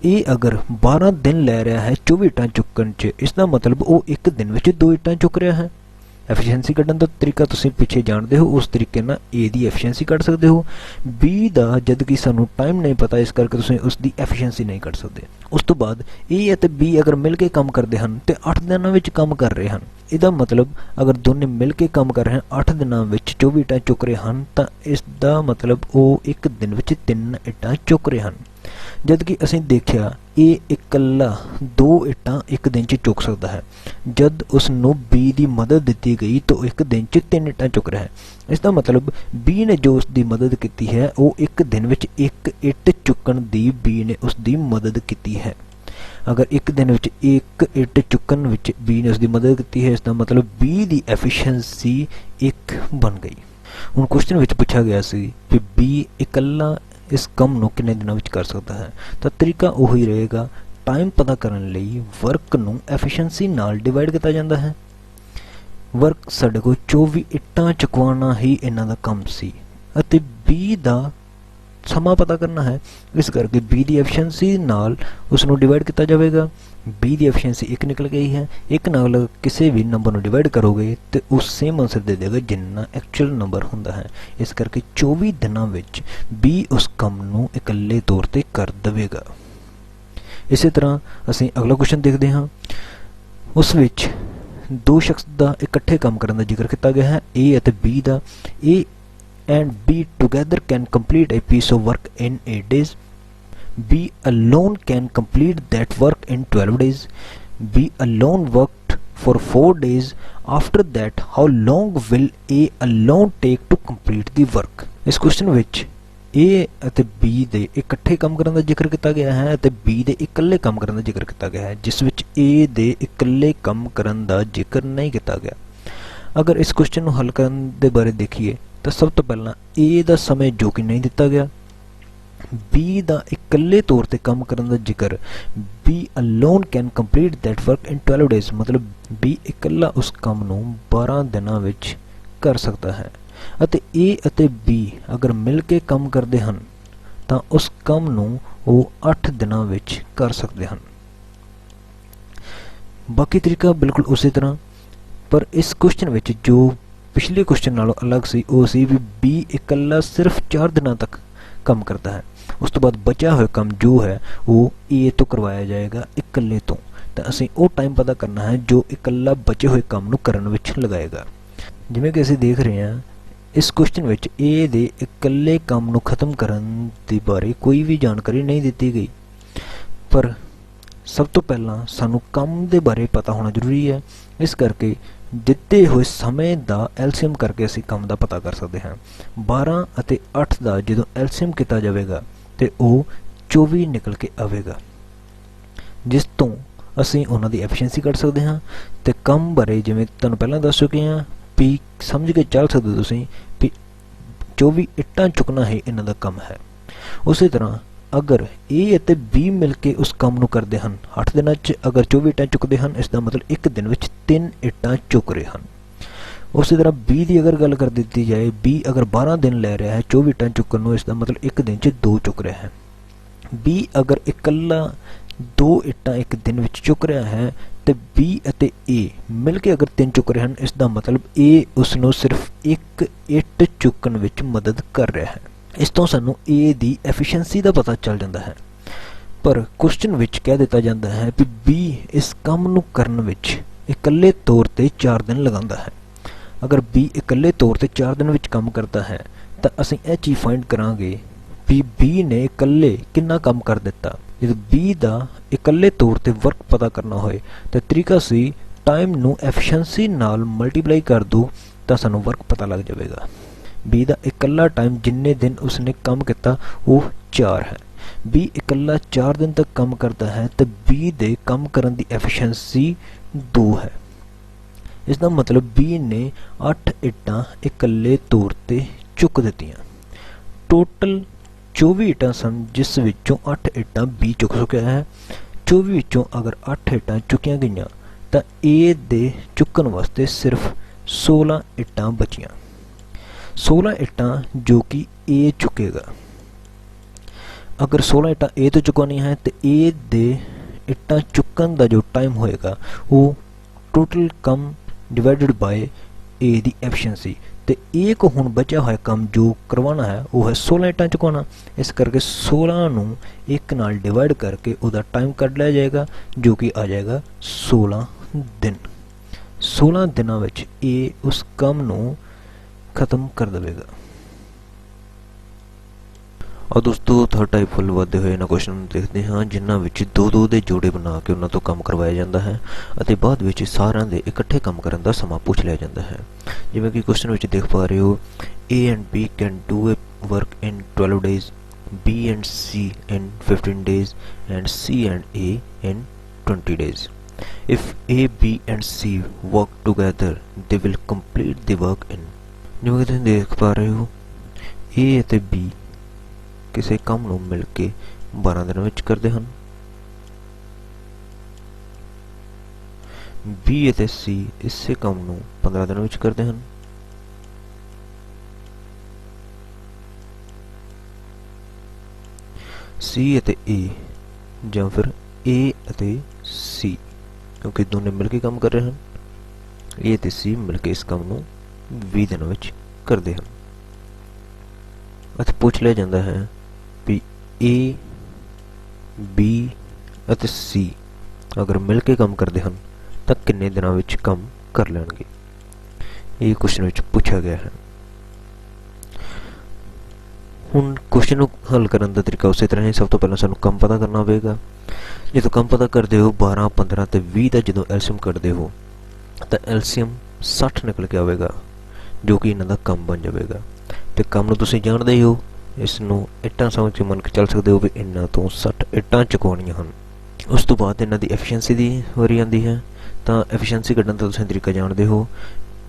ये अगर 12 दिन लै रहा है 24 इट्टां चुकण च इसका मतलब वो एक दिन विच 2 इट्टां चुक रहा है। एफिशिएंसी कड्ढण दा तरीका तुसीं पिछे जानते हो उस तरीके नाल ए दी एफिशिएंसी कढ सकते हो। बी दा जद कि सानूं टाइम नहीं पता इस करके तुसीं उस दी एफिशिएंसी नहीं कढ सकते। उस तो बाद ए अते बी अगर मिल के काम करते हैं तो 8 दिनां विच काम कर रहे हैं। इसदा मतलब अगर दोने मिल के काम कर रहे हैं 8 दिनां विच 24 इट्टां चुक रहे हैं तो इसदा मतलब वो एक दिन विच 3 इट्टां चुक रहे हैं। जद कि असीं देखिया ए इकल्ला 2 इट्टां एक दिन च चुक सकता है। जद उसनूं बी दी मदद दिती गई तो एक दिन च 3 इट्टां चुक रहा है। इसका मतलब बी ने जो उसकी मदद की है वो एक दिन विच एक इट चुकण दी बी ने उसकी मदद की है। अगर एक दिन विच एक इट चुकण विच बी ने उसकी मदद की है इसका मतलब बी दी एफिशिएंसी 1 बन गई। हुण क्वेश्चन विच पूछा गया सी कि बी इकल्ला इस काम नूं किन्ने दिनां विच कर सकता है तो तरीका उही रहेगा। टाइम पता करन लई वर्क नूं एफिशिएंसी नाल डिवाइड किया जाता है। वर्क साडे कोल 24 इट्टां चुकवाना ही इन्हां दा काम सी अते बी दा समा पता करना है। इस करके बी दी एफिशिएंसी नाल उसनूं डिवाइड किया जाएगा। बी दी एफिशिएंसी 1 निकल गई है। 1 नाल किसी भी नंबर नूं डिवाइड करोगे तो उस सेम आंसर दे देगा जिन्ना एक्चुअल नंबर हुंदा है। इस करके 24 दिनां विच बी उस काम नूं इकल्ले तौर ते कर देवेगा। इसी तरह असीं अगला क्वेश्चन देखते हाँ। उस विच 2 शख्स दा इकट्ठे काम करन दा जिक्र किया गया है ए अते बी दा। ए and B together can complete a piece of work in 8 days. B alone can complete that work in 12 days. B alone worked for 4 days. After that, how long will A alone take to complete the work? इस question which A ਅਤੇ B ਦੇ ਇਕੱਠੇ ਕੰਮ ਕਰਨ ਦਾ ਜ਼ਿਕਰ ਕੀਤਾ ਗਿਆ ਹੈ ਅਤੇ B ਦੇ ਇਕੱਲੇ ਕੰਮ ਕਰਨ ਦਾ ਜ਼ਿਕਰ ਕੀਤਾ ਗਿਆ ਹੈ, ਜਿਸ ਵਿੱਚ A ਦੇ ਇਕੱਲੇ ਕੰਮ ਕਰਨ ਦਾ ਜ਼ਿਕਰ ਨਹੀਂ ਕੀਤਾ ਗਿਆ। ਅਗਰ ਇਸ ਕੁਐਸਚਨ ਨੂੰ ਹੱਲ ਕਰਨ ਦੇ ਬਾਰੇ ਦੇਖੀਏ ਤਾਂ ਸਭ ਤੋਂ ਪਹਿਲਾਂ A ਦਾ ਸਮੇਂ ਜੋ ਕਿ ਨਹੀਂ ਦਿੱਤਾ ਗਿਆ, B ਦਾ ਇਕੱਲੇ ਤੌਰ ਤੇ ਕੰਮ ਕਰਨ ਦਾ ਜ਼ਿਕਰ, B alone can complete that work in 12 days, ਮਤਲਬ B ਇਕੱਲਾ ਉਸ ਕੰਮ ਨੂੰ 12 ਦਿਨਾਂ ਵਿੱਚ ਕਰ ਸਕਦਾ ਹੈ। ਅਤੇ A ਅਤੇ B ਅਗਰ ਮਿਲ ਕੇ ਕੰਮ ਕਰਦੇ ਹਨ ਤਾਂ ਉਸ ਕੰਮ ਨੂੰ ਉਹ 8 ਦਿਨਾਂ ਵਿੱਚ ਕਰ ਸਕਦੇ ਹਨ। ਬਾਕੀ ਤਰੀਕਾ ਬਿਲਕੁਲ ਉਸੇ ਤਰ੍ਹਾਂ, ਪਰ ਇਸ ਕੁਐਸਚਨ ਵਿੱਚ ਜੋ ਪਿਛਲੇ ਕੁਐਸਚਨ ਨਾਲੋਂ ਅਲੱਗ ਸੀ ਉਹ ਸੀ ਵੀ B ਇਕੱਲਾ ਸਿਰਫ 4 ਦਿਨਾਂ ਤੱਕ ਕੰਮ ਕਰਦਾ ਹੈ। ਉਸ ਤੋਂ ਬਾਅਦ ਬਚਿਆ ਹੋਇਆ ਕੰਮ ਜੋ ਹੈ ਉਹ A ਤੋਂ ਕਰਵਾਇਆ ਜਾਏਗਾ ਇਕੱਲੇ ਤੋਂ। ਤਾਂ ਅਸੀਂ ਉਹ ਟਾਈਮ ਪਤਾ ਕਰਨਾ ਹੈ ਜੋ ਇਕੱਲਾ ਬਚੇ ਹੋਏ ਕੰਮ ਨੂੰ ਕਰਨ ਵਿੱਚ ਲਗਾਏਗਾ। ਜਿਵੇਂ ਕਿ ਅਸੀਂ ਦੇਖ ਰਹੇ ਹਾਂ ਇਸ ਕੁਐਸਚਨ ਵਿੱਚ A ਦੇ ਇਕੱਲੇ ਕੰਮ ਨੂੰ ਖਤਮ ਕਰਨ ਦੇ ਬਾਰੇ ਕੋਈ ਵੀ ਜਾਣਕਾਰੀ ਨਹੀਂ ਦਿੱਤੀ ਗਈ, ਪਰ ਸਭ ਤੋਂ ਪਹਿਲਾਂ ਸਾਨੂੰ ਕੰਮ ਦੇ ਬਾਰੇ ਪਤਾ ਹੋਣਾ ਜ਼ਰੂਰੀ ਹੈ। ਇਸ ਕਰਕੇ ਦਿੱਤੇ ਹੋਏ ਸਮੇਂ ਦਾ ਐਲਸੀਐਮ ਕਰਕੇ ਅਸੀਂ ਕੰਮ ਦਾ ਪਤਾ ਕਰ ਸਕਦੇ ਹਾਂ। 12 ਅਤੇ 8 ਦਾ ਜਦੋਂ ਐਲਸੀਐਮ ਕੀਤਾ ਜਾਵੇਗਾ ਤੇ ਉਹ 24 ਨਿਕਲ ਕੇ ਆਵੇਗਾ, ਜਿਸ ਤੋਂ ਅਸੀਂ ਉਹਨਾਂ ਦੀ ਐਫੀਸ਼ੀਐਂਸੀ ਕੱਢ ਸਕਦੇ ਹਾਂ। ਤੇ ਕੰਮ ਬਾਰੇ ਜਿਵੇਂ ਤੁਹਾਨੂੰ ਪਹਿਲਾਂ ਦੱਸ ਚੁੱਕੇ ਹਾਂ ਵੀ ਸਮਝ ਕੇ ਚੱਲ ਸਕਦੇ ਹੋ ਤੁਸੀਂ ਵੀ 24 ਇੱਟਾਂ ਚੁੱਕਣਾ ਹੀ ਇਹਨਾਂ ਦਾ ਕੰਮ ਹੈ। ਉਸੇ ਤਰ੍ਹਾਂ ਅਗਰ A ਅਤੇ B ਮਿਲ ਕੇ ਉਸ ਕੰਮ ਨੂੰ ਕਰਦੇ ਹਨ 8 ਦਿਨਾਂ 'ਚ, ਅਗਰ 24 ਇੱਟਾਂ ਚੁੱਕਦੇ ਹਨ, ਇਸ ਦਾ ਮਤਲਬ ਇੱਕ ਦਿਨ ਵਿੱਚ 3 ਇੱਟਾਂ ਚੁੱਕ ਰਹੇ ਹਨ। ਉਸੇ ਤਰ੍ਹਾਂ B ਦੀ ਅਗਰ ਗੱਲ ਕਰ ਦਿੱਤੀ ਜਾਏ, B ਅਗਰ 12 ਦਿਨ ਲੈ ਰਿਹਾ ਹੈ 24 ਇੱਟਾਂ ਚੁੱਕਣ ਨੂੰ, ਇਸ ਦਾ ਮਤਲਬ ਇੱਕ ਦਿਨ 'ਚ 2 ਚੁੱਕ ਰਿਹਾ ਹੈ। B ਅਗਰ ਇਕੱਲਾ 2 ਇੱਟਾਂ ਇੱਕ ਦਿਨ ਵਿੱਚ ਚੁੱਕ ਰਿਹਾ ਹੈ ਤੇ B ਅਤੇ A ਮਿਲ ਕੇ ਅਗਰ 3 ਚੁੱਕ ਰਹੇ ਹਨ, ਇਸ ਦਾ ਮਤਲਬ A ਉਸ ਨੂੰ ਸਿਰਫ ਇੱਕ ਇੱਟ ਚੁੱਕਣ ਵਿੱਚ ਮਦਦ ਕਰ ਰਿਹਾ ਹੈ। ਇਸ ਤੋਂ ਸਾਨੂੰ A ਦੀ ਐਫੀਸ਼ੀਐਂਸੀ ਦਾ ਪਤਾ ਚੱਲ ਜਾਂਦਾ ਹੈ। ਪਰ ਕੁਐਸਚਨ ਵਿੱਚ ਕਹਿ ਦਿੱਤਾ ਜਾਂਦਾ ਹੈ ਕਿ B ਇਸ ਕੰਮ ਨੂੰ ਕਰਨ ਵਿੱਚ ਇਕੱਲੇ ਤੌਰ ਤੇ 4 ਦਿਨ ਲਗਾਉਂਦਾ ਹੈ। ਅਗਰ B ਇਕੱਲੇ ਤੌਰ ਤੇ 4 ਦਿਨ ਵਿੱਚ ਕੰਮ ਕਰਦਾ ਹੈ ਤਾਂ ਅਸੀਂ ਇਹ ਚੀਜ਼ ਫਾਈਂਡ ਕਰਾਂਗੇ ਵੀ B ਨੇ ਇਕੱਲੇ ਕਿੰਨਾ ਕੰਮ ਕਰ ਦਿੱਤਾ। ਜਦੋਂ B ਦਾ ਇਕੱਲੇ ਤੌਰ ਤੇ ਵਰਕ ਪਤਾ ਕਰਨਾ ਹੋਏ ਤਾਂ ਤਰੀਕਾ ਸੀ ਟਾਈਮ ਨੂੰ ਐਫੀਸ਼ੀਐਂਸੀ ਨਾਲ ਮਲਟੀਪਲਾਈ ਕਰ ਦਿਓ ਤਾਂ ਸਾਨੂੰ ਵਰਕ ਪਤਾ ਲੱਗ ਜਾਵੇਗਾ। B ਦਾ ਇਕੱਲਾ ਟਾਈਮ ਜਿੰਨੇ ਦਿਨ ਉਸਨੇ ਕੰਮ ਕੀਤਾ ਉਹ 4 ਹੈ। B ਇਕੱਲਾ 4 ਦਿਨ ਤੱਕ ਕੰਮ ਕਰਦਾ ਹੈ ਤੇ B ਦੇ ਕੰਮ ਕਰਨ ਦੀ ਐਫੀਸ਼ੀਐਂਸੀ 2 ਹੈ। ਇਸ ਦਾ ਮਤਲਬ B ਨੇ 8 ਇੱਟਾਂ ਇਕੱਲੇ ਤੌਰ ਤੇ ਚੁੱਕ ਦਿੱਤੀਆਂ। ਟੋਟਲ 24 ਇੱਟਾਂ ਸਨ, ਜਿਸ ਵਿੱਚੋਂ 8 ਇੱਟਾਂ B ਚੁੱਕ ਚੁੱਕਿਆ ਹੈ। 24 ਵਿੱਚੋਂ ਅਗਰ 8 ਇੱਟਾਂ ਚੁੱਕੀਆਂ ਗਈਆਂ ਤਾਂ A ਦੇ ਚੁੱਕਣ ਵਾਸਤੇ ਸਿਰਫ 16 ਇੱਟਾਂ ਬਚੀਆਂ। 16 ਇੱਟਾਂ ਜੋ ਕਿ A ਚੁੱਕੇਗਾ। ਅਗਰ 16 ਇੱਟਾਂ A ਤੋਂ ਚੁੱਕਣੀ ਹੈ ਤੇ A ਦੇ ਇੱਟਾਂ ਚੁੱਕਣ ਦਾ ਜੋ ਟਾਈਮ ਹੋਏਗਾ ਉਹ ਟੋਟਲ ਕੰਮ divided bye A the efficiency, ਤੇ A ਕੋ ਹੁਣ ਬਚਿਆ ਹੋਇਆ ਕੰਮ ਜੋ ਕਰਵਾਉਣਾ ਹੈ ਉਹ ਹੈ 16 ਇੱਟਾਂ ਚੁਕਾਉਣਾ। ਇਸ ਕਰਕੇ 16 ਨੂੰ 1 ਨਾਲ ਡਿਵਾਈਡ ਕਰਕੇ ਉਹਦਾ ਟਾਈਮ ਕੱਢ ਲਿਆ ਜਾਏਗਾ ਜੋ ਕਿ ਆ ਜਾਏਗਾ 16 ਦਿਨ। 16 ਦਿਨਾਂ ਵਿੱਚ A ਉਸ ਕੰਮ ਨੂੰ ਖਤਮ ਕਰ ਦੇਵੇਗਾ। और दोस्तों थर्ड टाइप फुल ਵਧਦੇ ਹੋਏ ਇਹਨਾਂ ਕੁਐਸਚਨ ਨੂੰ ਦੇਖਦੇ ਹਾਂ ਜਿਨ੍ਹਾਂ ਵਿੱਚ ਦੋ ਦੇ ਜੋੜੇ ਬਣਾ ਕੇ ਉਹਨਾਂ ਤੋਂ ਕੰਮ ਕਰਵਾਇਆ ਜਾਂਦਾ ਹੈ ਅਤੇ ਬਾਅਦ ਵਿੱਚ ਸਾਰਿਆਂ ਦੇ ਇਕੱਠੇ ਕੰਮ ਕਰਨ ਦਾ ਸਮਾਂ ਪੁੱਛ ਲਿਆ ਜਾਂਦਾ ਹੈ। ਜਿਵੇਂ ਕਿ ਕੁਐਸਚਨ ਵਿੱਚ ਦੇਖ ਪਾ ਰਹੇ ਹੋ, A and B can do a work in 12 days, B and C in 15 days and C and A in 20 days. If A, B and C work together, they will complete the work in। ਜਿਵੇਂ ਕਿ ਤੁਸੀਂ ਦੇਖ ਪਾ ਰਹੇ ਹੋ A ਅਤੇ B ਕਿਸੇ ਕੰਮ ਨੂੰ ਮਿਲ ਕੇ 12 ਦਿਨਾਂ ਵਿੱਚ ਕਰਦੇ ਹਨ। B ਅਤੇ C ਇਸੇ ਕੰਮ ਨੂੰ 15 ਦਿਨਾਂ ਵਿੱਚ ਕਰਦੇ ਹਨ। C ਅਤੇ A ਜਾਂ ਫਿਰ A ਅਤੇ C, ਕਿਉਂਕਿ ਦੋਨੇ ਮਿਲ ਕੇ ਕੰਮ ਕਰ ਰਹੇ ਹਨ, A ਅਤੇ C ਮਿਲ ਕੇ ਇਸ ਕੰਮ ਨੂੰ 20 ਦਿਨਾਂ ਵਿੱਚ ਕਰਦੇ ਹਨ। ਅਤੇ ਪੁੱਛ ਲਿਆ ਜਾਂਦਾ ਹੈ ਵੀ A, B ਅਤੇ C ਅਗਰ ਮਿਲ ਕੇ ਕੰਮ ਕਰਦੇ ਹਨ ਤਾਂ ਕਿੰਨੇ ਦਿਨਾਂ ਵਿੱਚ ਕੰਮ ਕਰ ਲੈਣਗੇ। ਇਹ ਕੁਐਸਚਨ ਵਿੱਚ ਪੁੱਛਿਆ ਗਿਆ ਹੈ। ਹੁਣ ਕੁਐਸਚਨ ਨੂੰ ਹੱਲ ਕਰਨ ਦਾ ਤਰੀਕਾ ਉਸੇ ਤਰ੍ਹਾਂ ਹੀ। ਸਭ ਤੋਂ ਪਹਿਲਾਂ ਸਾਨੂੰ ਕੰਮ ਪਤਾ ਕਰਨਾ ਹੋਵੇਗਾ। ਜਦੋਂ ਕੰਮ ਪਤਾ ਕਰਦੇ ਹੋ 12, 15 ਤੇ 20 ਦਾ ਜਦੋਂ ਐਲਸੀਐਮ ਕੱਢਦੇ ਹੋ ਤਾਂ ਐਲਸੀਐਮ 60 ਨਿਕਲ ਕੇ ਆਵੇਗਾ ਜੋ ਕਿ ਇਹਨਾਂ ਦਾ ਕੰਮ ਬਣ ਜਾਵੇਗਾ। ਤੇ ਕੰਮ ਨੂੰ ਤੁਸੀਂ ਜਾਣਦੇ ਹੀ ਹੋ ਇਸ ਨੂੰ ਇੱਟਾਂ ਸਮਝ ਕੇ ਮੰਨ ਕੇ ਚੱਲ ਸਕਦੇ ਹੋ ਵੀ ਇਹਨਾਂ ਤੋਂ 60 ਇੱਟਾਂ ਚੁਕਾਉਣੀਆਂ ਹਨ। ਉਸ ਤੋਂ ਬਾਅਦ ਇਹਨਾਂ ਦੀ ਐਫੀਸ਼ੀਐਂਸੀ ਦੀ ਵਾਰੀ ਆਉਂਦੀ ਹੈ। ਤਾਂ ਐਫੀਸ਼ੀਐਂਸੀ ਕੱਢਣ ਦਾ ਤੁਸੀਂ ਤਰੀਕਾ ਜਾਣਦੇ ਹੋ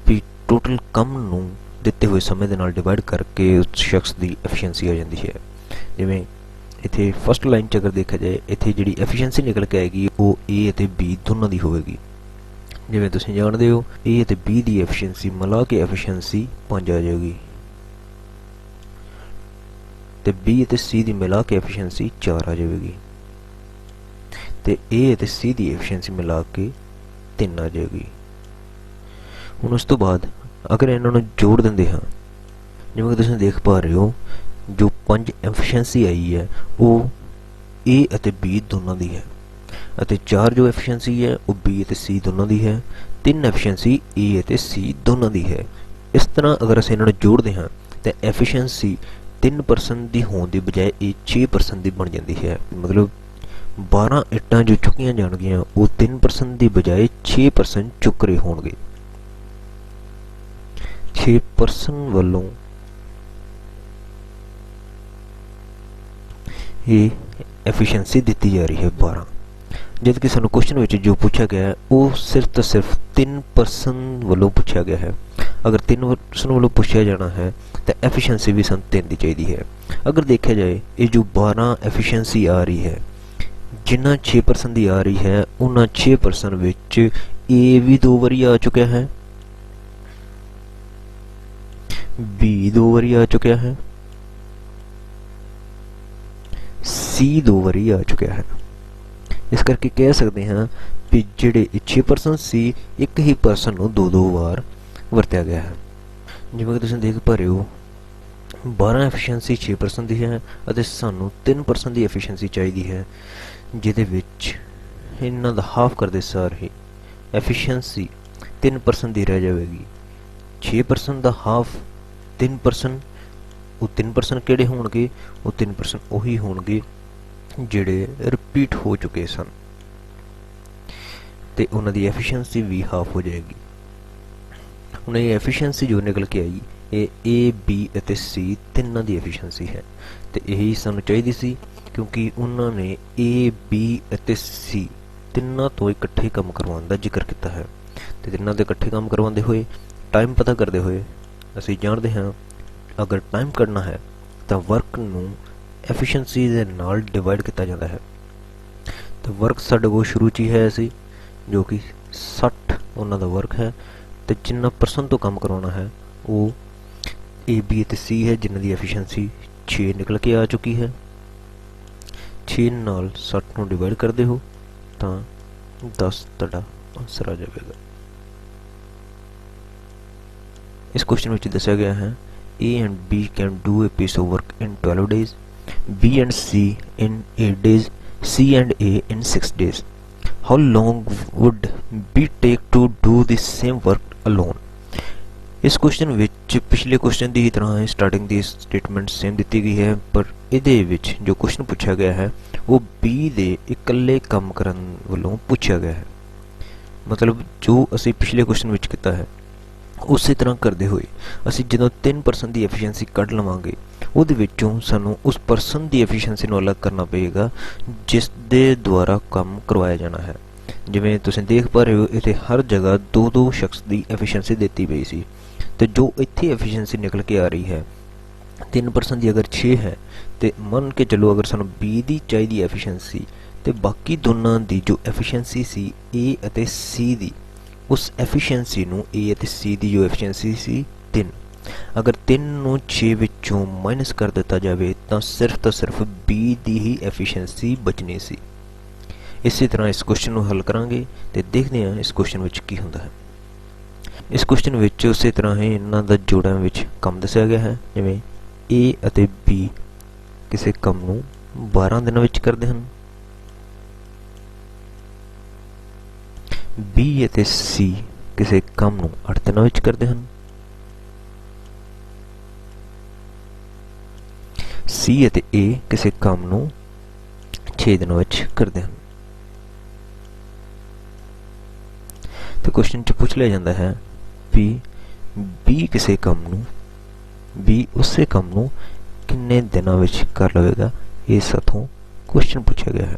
ਵੀ ਟੋਟਲ ਕੰਮ ਨੂੰ ਦਿੱਤੇ ਹੋਏ ਸਮੇਂ ਦੇ ਨਾਲ ਡਿਵਾਈਡ ਕਰਕੇ ਉਸ ਸ਼ਖਸ ਦੀ ਐਫੀਸ਼ੀਐਂਸੀ ਆ ਜਾਂਦੀ ਹੈ। ਜਿਵੇਂ ਇੱਥੇ ਫਸਟ ਲਾਈਨ 'ਚ ਅਗਰ ਦੇਖਿਆ ਜਾਏ, ਇੱਥੇ ਜਿਹੜੀ ਐਫੀਸ਼ੀਐਂਸੀ ਨਿਕਲ ਕੇ ਆਏਗੀ ਉਹ A ਅਤੇ B ਦੋਨਾਂ ਦੀ ਹੋਵੇਗੀ। ਜਿਵੇਂ ਤੁਸੀਂ ਜਾਣਦੇ ਹੋ A ਅਤੇ B ਦੀ ਐਫੀਸ਼ੀਐਂਸੀ ਮਿਲਾ ਕੇ ਐਫੀਸ਼ੀਐਂਸੀ 5 ਆ ਜਾਏਗੀ ਤੇ B ਅਤੇ C ਦੀ ਮਿਲਾ ਕੇ ਐਫੀਸ਼ੀਐਂਸੀ 4 ਆ ਜਾਵੇਗੀ ਤੇ A ਅਤੇ C ਦੀ ਐਫੀਸ਼ੀਐਂਸੀ ਮਿਲਾ ਕੇ 3 ਆ ਜਾਏਗੀ। ਹੁਣ ਉਸ ਤੋਂ ਬਾਅਦ ਅਗਰ ਇਹਨਾਂ ਨੂੰ ਜੋੜ ਦਿੰਦੇ ਹਾਂ, ਜਿਵੇਂ ਕਿ ਤੁਸੀਂ ਦੇਖ ਪਾ ਰਹੇ ਹੋ ਜੋ 5 ਐਫੀਸ਼ੀਐਂਸੀ ਆਈ ਹੈ ਉਹ A ਅਤੇ B ਦੋਨਾਂ ਦੀ ਹੈ ਅਤੇ 4 ਜੋ ਐਫੀਸ਼ੀਐਂਸੀ ਹੈ ਉਹ B ਅਤੇ C ਦੋਨਾਂ ਦੀ ਹੈ। 3 ਐਫੀਸ਼ੀਐਂਸੀ A ਅਤੇ C ਦੋਨਾਂ ਦੀ ਹੈ। ਇਸ ਤਰ੍ਹਾਂ ਅਗਰ ਅਸੀਂ ਇਹਨਾਂ ਨੂੰ ਜੋੜਦੇ ਹਾਂ ਤਾਂ ਐਫੀਸ਼ੀਐਂਸੀ 3% ਦੀ ਹੋਣ ਦੀ ਬਜਾਏ ਇਹ 6% ਦੀ ਬਣ ਜਾਂਦੀ ਹੈ। ਮਤਲਬ 12 ਇੱਟਾਂ ਜੋ ਚੁੱਕੀਆਂ ਜਾਣਗੀਆਂ ਉਹ 3% ਦੀ ਬਜਾਏ 6% ਚੁੱਕ ਰਹੇ ਹੋਣਗੇ। 6% ਵੱਲੋਂ ਇਹ ਐਫੀਸ਼ੀਐਂਸੀ ਦਿੱਤੀ ਜਾ ਰਹੀ ਹੈ 12, ਜਦ ਕਿ ਸਾਨੂੰ ਕੁਐਸਚਨ ਵਿੱਚ ਜੋ ਪੁੱਛਿਆ ਗਿਆ ਹੈ ਉਹ ਸਿਰਫ ਤਾਂ ਸਿਰਫ 3% ਵੱਲੋਂ ਪੁੱਛਿਆ ਗਿਆ ਹੈ। ਅਗਰ 3% ਵੱਲੋਂ ਪੁੱਛਿਆ ਜਾਣਾ ਹੈ ਤਾਂ ਐਫੀਸ਼ੀਐਂਸੀ ਵੀ ਸਾਨੂੰ 3 ਦੀ ਚਾਹੀਦੀ ਹੈ। ਅਗਰ ਦੇਖਿਆ ਜਾਏ ਇਹ ਜੋ 12 ਐਫੀਸ਼ੀਐਂਸੀ ਆ ਰਹੀ ਹੈ, ਜਿੰਨਾ 6% ਦੀ ਆ ਰਹੀ ਹੈ ਉਹਨਾਂ 6% ਵਿੱਚ A ਵੀ 2 ਵਾਰੀ ਆ ਚੁੱਕਿਆ ਹੈ, B 2 ਵਾਰੀ ਆ ਚੁੱਕਿਆ ਹੈ, C 2 ਵਾਰੀ ਆ ਚੁੱਕਿਆ ਹੈ। ਇਸ ਕਰਕੇ ਕਹਿ ਸਕਦੇ ਹਾਂ ਵੀ ਜਿਹੜੇ 6% ਸੀ ਇੱਕ ਹੀ ਪਰਸਨ ਨੂੰ 2-2 ਵਾਰ ਵਰਤਿਆ ਗਿਆ ਹੈ। ਜਿਵੇਂ ਕਿ ਤੁਸੀਂ ਦੇਖ ਪਾ ਰਹੇ ਹੋ 12 ਐਫੀਸ਼ੀਐਂਸੀ 6% ਦੀ ਹੈ ਅਤੇ ਸਾਨੂੰ 3% ਦੀ ਐਫੀਸ਼ੀਐਂਸੀ ਚਾਹੀਦੀ ਹੈ, ਜਿਹਦੇ ਵਿੱਚ ਇਹਨਾਂ ਦਾ ਹਾਫ ਕਰਦੇ ਸਾਰ ਹੀ ਐਫੀਸ਼ੀਐਂਸੀ 3% ਦੀ ਰਹਿ ਜਾਵੇਗੀ। 6% ਦਾ ਹਾਫ 3%, ਉਹ 3% ਕਿਹੜੇ ਹੋਣਗੇ? ਉਹ 3% ਉਹੀ ਹੋਣਗੇ ਜਿਹੜੇ ਰਿਪੀਟ ਹੋ ਚੁੱਕੇ ਸਨ ਤੇ ਉਹਨਾਂ ਦੀ ਐਫੀਸ਼ੀਐਂਸੀ ਵੀ ਹਾਫ ਹੋ ਜਾਏਗੀ। ਹੁਣ ਇਹ ਐਫੀਸ਼ੀਐਂਸੀ ਜੋ ਨਿਕਲ ਕੇ ਆਈ ਇਹ A, B ਅਤੇ C ਤਿੰਨਾਂ ਦੀ ਐਫੀਸ਼ੀਐਂਸੀ ਹੈ ਤੇ ਇਹੀ ਸਾਨੂੰ ਚਾਹੀਦੀ ਸੀ ਕਿਉਂਕਿ ਉਹਨਾਂ ਨੇ A, B ਅਤੇ C ਤਿੰਨਾਂ ਤੋਂ ਇਕੱਠੇ ਕੰਮ ਕਰਵਾਉਣ ਦਾ ਜ਼ਿਕਰ ਕੀਤਾ ਹੈ ਤੇ ਤਿੰਨਾਂ ਦੇ ਇਕੱਠੇ ਕੰਮ ਕਰਵਾਉਂਦੇ ਹੋਏ ਟਾਈਮ ਪਤਾ ਕਰਦੇ ਹੋਏ ਅਸੀਂ ਜਾਣਦੇ ਹਾਂ ਅਗਰ ਟਾਈਮ ਕੱਢਣਾ ਹੈ ਤਾਂ ਵਰਕ ਨੂੰ ਐਫੀਸ਼ੀਐਂਸੀ ਦੇ ਨਾਲ ਡਿਵਾਈਡ ਕੀਤਾ ਜਾਂਦਾ ਹੈ। ਤਾਂ ਵਰਕ ਸਾਡੇ ਕੋਲ ਸ਼ੁਰੂ 'ਚ ਹੀ ਹੈ ਸੀ ਜੋ ਕਿ 60 ਉਹਨਾਂ ਦਾ ਵਰਕ ਹੈ ਤੇ ਜਿੰਨਾ ਪਰਸਨ ਤੋਂ ਕੰਮ ਕਰਵਾਉਣਾ ਹੈ ਉਹ A, B ਅਤੇ C ਹੈ ਜਿਨ੍ਹਾਂ ਦੀ ਐਫੀਸ਼ੀਐਂਸੀ 6 ਨਿਕਲ ਕੇ ਆ ਚੁੱਕੀ ਹੈ। 6 ਨਾਲ 60 ਨੂੰ ਡਿਵਾਈਡ ਕਰਦੇ ਹੋ ਤਾਂ 10 ਤੁਹਾਡਾ ਆਨਸਰ ਆ ਜਾਵੇਗਾ। ਇਸ ਕੁਐਸਚਨ ਵਿੱਚ ਦੱਸਿਆ ਗਿਆ ਹੈ A and B can do a piece of work in 12 days, B and C in 8 days, C and A in 6 days. How long would B take to do the same work alone? ਇਸ question ਵਿੱਚ ਪਿਛਲੇ question ਦੀ ਹੀ ਤਰ੍ਹਾਂ starting ਦੀ statement same ਦਿੱਤੀ ਗਈ ਹੈ, ਪਰ ਇਹਦੇ ਵਿੱਚ ਜੋ ਕੁਐਸਚਨ ਪੁੱਛਿਆ ਗਿਆ ਹੈ ਉਹ B ਦੇ ਇਕੱਲੇ ਕੰਮ ਕਰਨ ਵੱਲੋਂ ਪੁੱਛਿਆ ਗਿਆ ਹੈ। ਮਤਲਬ ਜੋ ਅਸੀਂ ਪਿਛਲੇ ਕੁਐਸਚਨ ਵਿੱਚ ਕੀਤਾ ਹੈ ਉਸੇ ਤਰ੍ਹਾਂ ਕਰਦੇ ਹੋਏ ਅਸੀਂ ਜਦੋਂ 3% ਦੀ ਐਫੀਸ਼ੀਐਂਸੀ ਕੱਢ ਲਵਾਂਗੇ ਉਹਦੇ ਵਿੱਚੋਂ ਸਾਨੂੰ ਉਸ ਪਰਸਨ ਦੀ ਐਫੀਸ਼ੀਐਂਸੀ ਨੂੰ ਅਲੱਗ ਕਰਨਾ ਪਏਗਾ ਜਿਸ ਦੇ ਦੁਆਰਾ ਕੰਮ ਕਰਵਾਇਆ ਜਾਣਾ ਹੈ। ਜਿਵੇਂ ਤੁਸੀਂ ਦੇਖ ਪਾ ਰਹੇ ਹੋ ਇੱਥੇ ਹਰ ਜਗ੍ਹਾ 2-2 ਸ਼ਖਸ ਦੀ ਐਫੀਸ਼ੀਐਂਸੀ ਦਿੱਤੀ ਪਈ ਸੀ ਤੇ ਜੋ ਇੱਥੇ ਐਫੀਸ਼ੀਐਂਸੀ ਨਿਕਲ ਕੇ ਆ ਰਹੀ ਹੈ 3% ਦੀ ਅਗਰ 6 ਹੈ ਤੇ ਮੰਨ ਕੇ ਚੱਲੋ ਅਗਰ ਸਾਨੂੰ B ਦੀ ਚਾਹੀਦੀ ਐਫੀਸ਼ੀਐਂਸੀ ਤੇ ਬਾਕੀ ਦੋਨਾਂ ਦੀ ਜੋ ਐਫੀਸ਼ੀਐਂਸੀ ਸੀ A ਅਤੇ C ਦੀ ਉਸ ਐਫੀਸ਼ੀਐਂਸੀ ਨੂੰ A ਅਤੇ C ਦੀ ਜੋ ਐਫੀਸ਼ੀਐਂਸੀ ਸੀ 3, ਅਗਰ 3 ਨੂੰ 6 ਵਿੱਚੋਂ ਮਾਈਨਸ ਕਰ ਦਿੱਤਾ ਜਾਵੇ ਤਾਂ ਸਿਰਫ B ਦੀ ਹੀ ਐਫੀਸ਼ੀਐਂਸੀ ਬਚਣੀ ਸੀ। ਇਸੇ ਤਰ੍ਹਾਂ ਇਸ ਕੁਐਸਚਨ ਨੂੰ ਹੱਲ ਕਰਾਂਗੇ ਤੇ ਦੇਖਦੇ ਹਾਂ ਇਸ ਕੁਐਸਚਨ ਵਿੱਚ ਕੀ ਹੁੰਦਾ ਹੈ। ਇਸ ਕੁਐਸਚਨ ਵਿੱਚ ਉਸੇ ਤਰ੍ਹਾਂ ਹੀ ਇਹਨਾਂ ਦਾ ਜੋੜਾਂ ਵਿੱਚ ਕੰਮ ਦੱਸਿਆ ਗਿਆ ਹੈ। ਜਿਵੇਂ A ਅਤੇ B ਕਿਸੇ ਕੰਮ ਨੂੰ 12 ਦਿਨਾਂ ਵਿੱਚ ਕਰਦੇ ਹਨ, B ਅਤੇ C ਕਿਸੇ ਕੰਮ ਨੂੰ 8 ਦਿਨਾਂ ਵਿੱਚ ਕਰਦੇ ਹਨ, C ਅਤੇ A ਕਿਸੇ ਕੰਮ ਨੂੰ 6 ਦਿਨਾਂ ਵਿੱਚ ਕਰਦੇ ਹਨ। ਤੇ ਕੁਐਸਚਨ 'ਚ ਪੁੱਛ ਲਿਆ ਜਾਂਦਾ ਹੈ ਵੀ B ਉਸੇ ਕੰਮ ਨੂੰ किन्ने दिनों विच कर लवेगा, ये साथों क्वेश्चन पूछा गया है।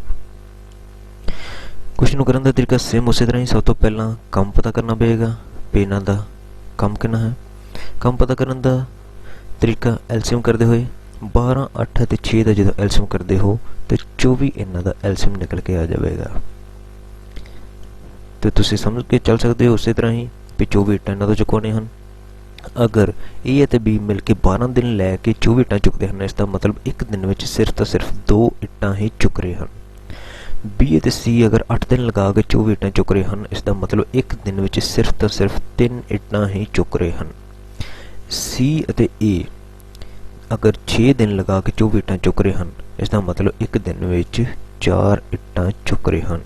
क्वेश्चन करने का तरीका सेम उसी तरह ही। सब तो पहला कम पता करना पेगा भी इन्हां दा कम कितना है। कम पता करने का तरीका एलसीएम करते हुए 12, 8 ते 6 का जो एलसीएम करते हो तो 24 इन्हां दा एलसीएम निकल के आ जाएगा। तो तुसीं समझ के चल सकते हो उसी तरह ही भी 24 इट्टां इन्हां तो चुकाने हैं। अगर ए ते बी मिल के 12 दिन लैके 24 इट्टां चुकते हैं, इसका मतलब एक दिन में सिर्फ तो सिर्फ 2 इट्टां ही चुक रहे हैं। बी ते सी अगर 8 दिन लगा के 24 इट्टां चुक रहे हैं, इसका मतलब एक दिन में सिर्फ तो सिर्फ 3 इट्टां ही चुक रहे हैं। सी ते ए अगर 6 दिन लगा के 24 इट्टां चुक रहे हैं, इसका मतलब एक दिन में 4 इट्टां चुक रहे हैं।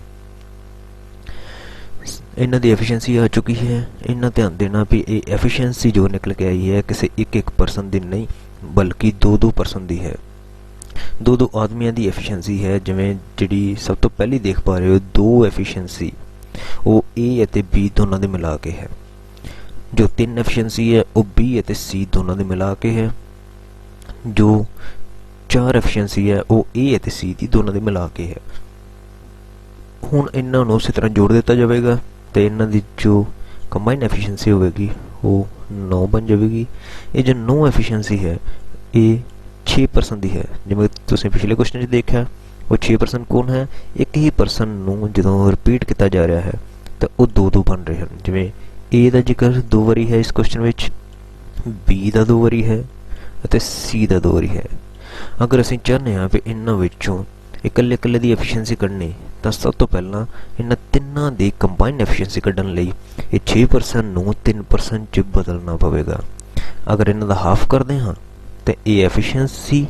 इन्हां दी एफिशिएंसी आ चुकी है। इन्हां ध्यान देना भी ये एफिशिएंसी जो निकल के आई है किसी एक परसन की नहीं बल्कि 2 परसन की है। 2 आदमियों की एफिशिएंसी है। जिवें जिहड़ी सब तो पहली देख पा रहे हो 2 एफिशिएंसी वो ए ते बी दोनों के मिला के है। जो 3 एफिशिएंसी है वो बी ते सी दोनों के मिला के है। जो 4 एफिशिएंसी है वो ए ते सी की दोनों के मिला के है। हुण इन्हां नूं उसी तरह जोड़ दिता जाएगा तो इन्हां दी जो कंबाइन एफिशिएंसी होगी वो 9 बन जाएगी। ये जो 9 एफिशिएंसी है ये 6% की है। जिवें तुसीं पिछले क्वेश्चन देखा वो 6% कौन है, एक ही परसन नूं जदों रिपीट किया जा रहा है तो वो 2 बन रहे हैं। जिवें ए का जिक्र 2 बारी है इस क्वेश्चन में, बी का 2 बारी है और सी का 2 बारी है। अगर असीं चाहते हैं भी इन्हां विचों इकल्ले इकल्ले की एफिशिएंसी कढनी तो सब तो पहला इन्हां तिन्नां दी कंबाइन एफिशिएंसी कढण लई ये 6% नूं 3% च बदलना पवेगा। अगर इन्हां दा हाफ करते हैं तो ये एफिशिएंसी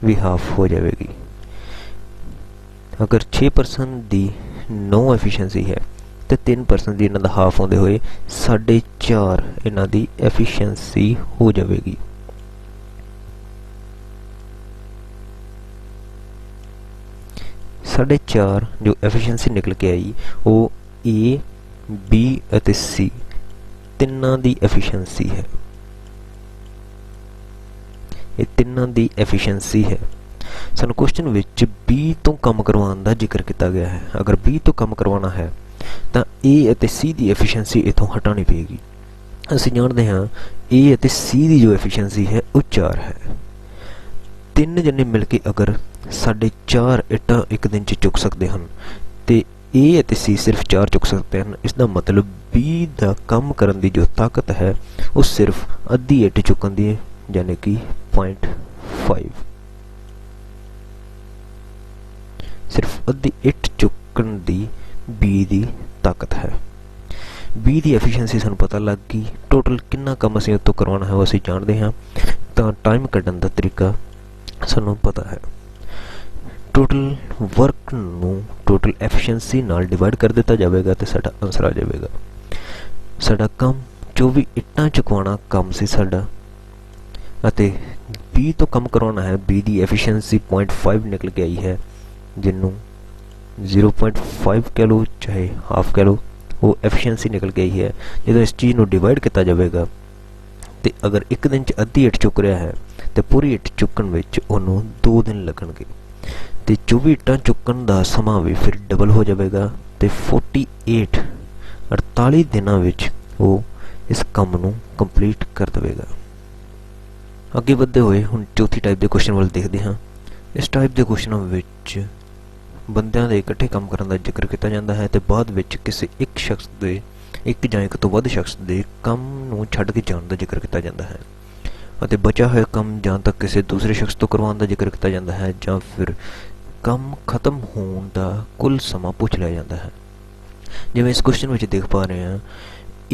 भी हाफ हो जाएगी। अगर 6% की 9 एफिशिएंसी है तो 3% की इन्हां दा हाफ होंदे होए 4.5 इन्हां दी एफिशिएंसी हो जाएगी। साढ़े 4 जो एफिशिएंसी निकल के आई वो ए बी और सी तिन्नां दी एफिशिएंसी है। ये तिन्नां दी एफिशिएंसी है। सानू क्वेश्चन विच बी तो कम करवाने का जिक्र किया गया है। अगर बी तो कम करवाना है तो ए और सी की एफिशिएंसी इतों हटानी पेगी। असीं जानते हाँ ए और सी की जो एफिशिएंसी है वो 4 है। 3 जने मिलके अगर 4.5 इट्टां एक दिन च चुक सकते हैं तो ए और सी सिर्फ 4 चुक सकते हैं। इसका मतलब बी का कम करने की जो ताकत है वो सिर्फ अद्धी इट चुकन की यानी कि 0.5 सिर्फ अद्धी इट चुकन की बी की ताकत है। बी की एफिशिएंसी सानू पता लग गई। टोटल कितना कम असीं उत्तों करवाना है वो असीं जानते हाँ। तो टाइम कढ़न का तरीका सानू पता है। टोटल वर्क नूं टोटल एफिशिएंसी नाल डिवाइड कर दिता जाएगा तो साडा आंसर आ जाएगा। साडा काम 24 इट्टां चुकवाना कम सी साडा अते बी तो कम करवाना है। बी की एफिशिएंसी 0.5 निकल के आई है जिन्हों 0.5 कह लो चाहे हाफ कह लो वो एफिशिएंसी निकल के आई है। जो इस चीज़ को डिवाइड किया जाएगा तो अगर एक दिन च अद्धी इट चुक रहा है तो पूरी इट चुकन विच उन्हों 2 दिन लगणगे तो 24 इट्टां चुकन का समा भी फिर डबल हो जाएगा तो 48 दिनों विच वो इस काम नूं कंप्लीट कर देगा। अगे बढ़ते हुए हुण चौथी टाइप के क्वेश्चन वाल देखते हाँ। इस टाइप के क्वेश्चनों विच बंदियां दे इकट्ठे काम करने का जिक्र किया जाता है तो बाद विच किसी एक शख्स के एक जां एक तो वध शख्स के काम नूं छड्ड के जाण का जिक्र किया जाता है और बचा हुआ काम जां तक किसी दूसरे शख्स तो करवाने का जिक्र किया जाता है जां फिर काम खत्म होने का कुल समा पूछ लिया जाता है। जिवें इस क्वेश्चन में देख पा रहे हैं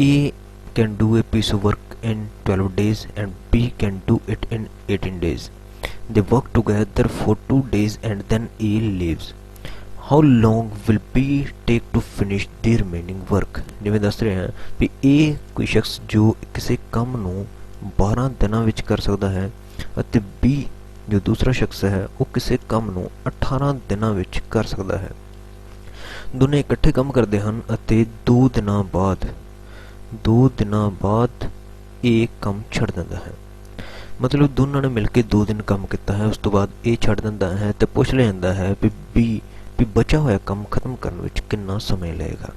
A can do a piece of work in 12 days and B can do it in 18 days. They work together for 2 days and then A leaves. How long will B take to finish the remaining work? जिवें दस रहे हैं कि A कोई शख्स जो किसी काम नूं 12 दिनों विच कर सकता है और B जो दूसरा शख्स है वो किसी काम नूं 18 दिनों विच कर सकता है। दोनों इकट्ठे काम करते हैं और 2 दिनों बाद एक काम छड़ देता है। ਮਤਲਬ ਦੋਨਾਂ ਨੇ ਮਿਲ ਕੇ 2 ਦਿਨ ਕੰਮ ਕੀਤਾ ਹੈ, ਉਸ ਤੋਂ ਬਾਅਦ ਇਹ ਛੱਡ ਦਿੰਦਾ ਹੈ ਤੇ ਪੁੱਛ ਲੈਂਦਾ ਹੈ ਵੀ ਬਚਿਆ ਹੋਇਆ ਕੰਮ ਖਤਮ ਕਰਨ ਵਿੱਚ ਕਿੰਨਾ ਸਮਾਂ ਲਏਗਾ।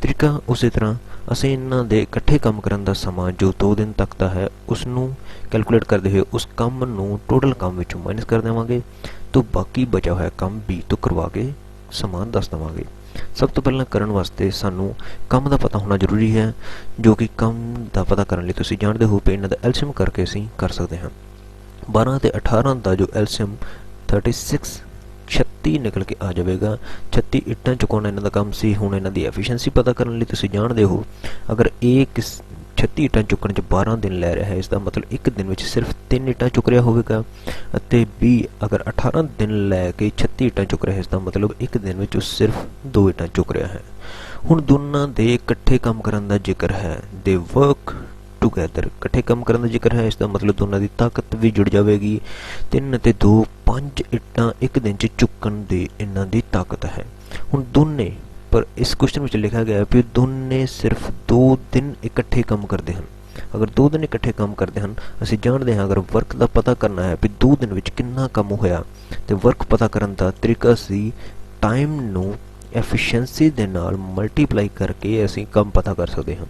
ਤਰੀਕਾ ਉਸੇ ਤਰ੍ਹਾਂ ਅਸੀਂ ਇਹਨਾਂ ਦੇ ਇਕੱਠੇ ਕੰਮ ਕਰਨ ਦਾ ਸਮਾਂ ਜੋ 2 ਦਿਨ ਤੱਕ ਦਾ ਹੈ ਉਸ ਨੂੰ ਕੈਲਕੂਲੇਟ ਕਰਦੇ ਹੋਏ ਉਸ ਕੰਮ ਨੂੰ ਟੋਟਲ ਕੰਮ ਵਿੱਚੋਂ ਮਾਈਨਸ ਕਰ ਦੇਵਾਂਗੇ तो बाकी बचा होया काम B तो करवा के सਮਾਂ दस देवांगे। सब तो पहला करन वास्ते सानू काम दा पता होना जरूरी है, जो कि काम दा पता करन लई तुसीं जाणदे हो कि इन्हां दा एलसीएम करके असीं कर सकते हां। 12 ते 18 दा जो एलसीएम 36 निकल के आ जाएगा। 36 इट्टां चुकाउणा इन्हां दा काम सी। हुण इन्हां दी एफिशिएंसी पता करन लई तुसीं जाणदे हो, अगर ए 36 इट्टां चुकण 'ਚ 12 दिन लै रहा है, इसका मतलब एक दिन में सिर्फ 3 इट्टां चुक रहा होगा। बी अगर 18 दिन लैके 36 इट्टां चुक रहा है, इसका मतलब एक दिन में सिर्फ 2 इट्टां चुक रहा है। हुण दोनों दे इकट्ठे काम करन दा जिक्र है, दे वर्क टूगैदर, इकट्ठे काम करन दा जिक्र है। इसका मतलब दोनों की ताकत भी जुड़ जाएगी। 3 ते 2 5 इट्टां एक दिन च चुकण दी इन्हां दी ताकत है। हुण दोने पर इस क्वेश्चन में लिखा गया है कि दोने सिर्फ 2 दिन इकट्ठे काम करते हैं। अगर 2 दिन इकट्ठे काम करते हैं, असीं जाणदे हां अगर वर्क का पता करना है भी 2 दिन विच कितना काम होया, तो वर्क पता करन दा तरीका सी टाइम नू एफिशिएंसी दे नाल मल्टीप्लाई करके असीं काम पता कर सकते हैं।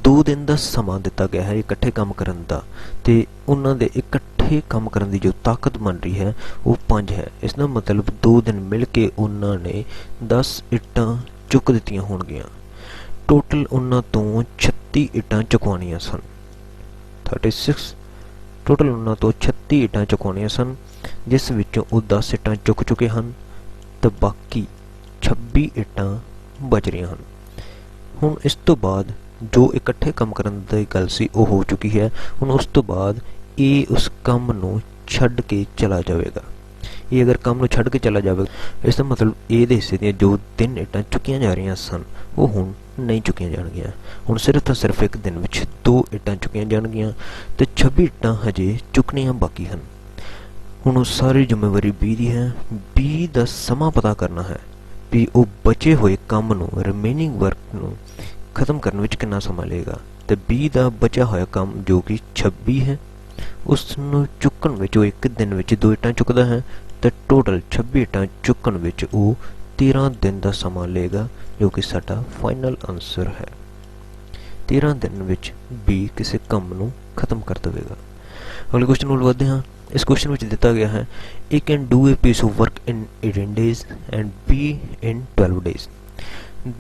2 दिन का समा दिता गया है इकट्ठे काम करन दा, ते उन्हां दे इकट्ठे काम करन दी जो ताकत बन रही है वो 5 है। इसका मतलब 2 दिन मिल के उन्हां ने 10 इट्टां चुक दित्तियां होणगियां। टोटल उन्हां तो 36 इट्टां चुकवाणियां सन। 36 टोटल उन्हां तो 36 इट्टां चुकवाणियां सन, जिस विचों वो 10 इट्टां चुक चुके हैं, तो बाकी 26 इट्टां बच रही हैं। हुण इस तो बाद जो इकट्ठे काम करन दी गल सी वो हो चुकी है। हुण उस तो बाद ये उस काम नू छड्ड के चला जाएगा। ये अगर काम नू छड्ड के चला जाएगा, इसका मतलब ये हिस्से दी जो 3 इट्टां चुकियां जा रही सन वो हुण नहीं चुकियां जाणगियां। हुण सिर्फ तो सिर्फ एक दिन विच 2 इट्टां चुकियां जाणगियां ते 26 इट्टां हजे चुकनियां बाकी हैं। हुण उस सारी जिम्मेवारी बी दी है। बी दा समा पता करना है भी वो बचे हुए काम नू रिमेनिंग वर्क नू खत्म करने विच कितना समा लेगा। तो बी दा बचा होया काम जो कि 26 है, उसनू चुकण विच वो एक दिन विच 2 इट्टां चुकदा है, तो टोटल 26 इट्टां चुकण विच वो 13 दिन का समा लेगा, जो कि साडा फाइनल आंसर है। 13 दिन विच बी किसी काम नू खत्म कर देगा। अगले क्वेश्चन नूं वधदे हां। इस क्वेश्चन विच दिता गया है A can do a piece of work in 18 days and B in 12 days.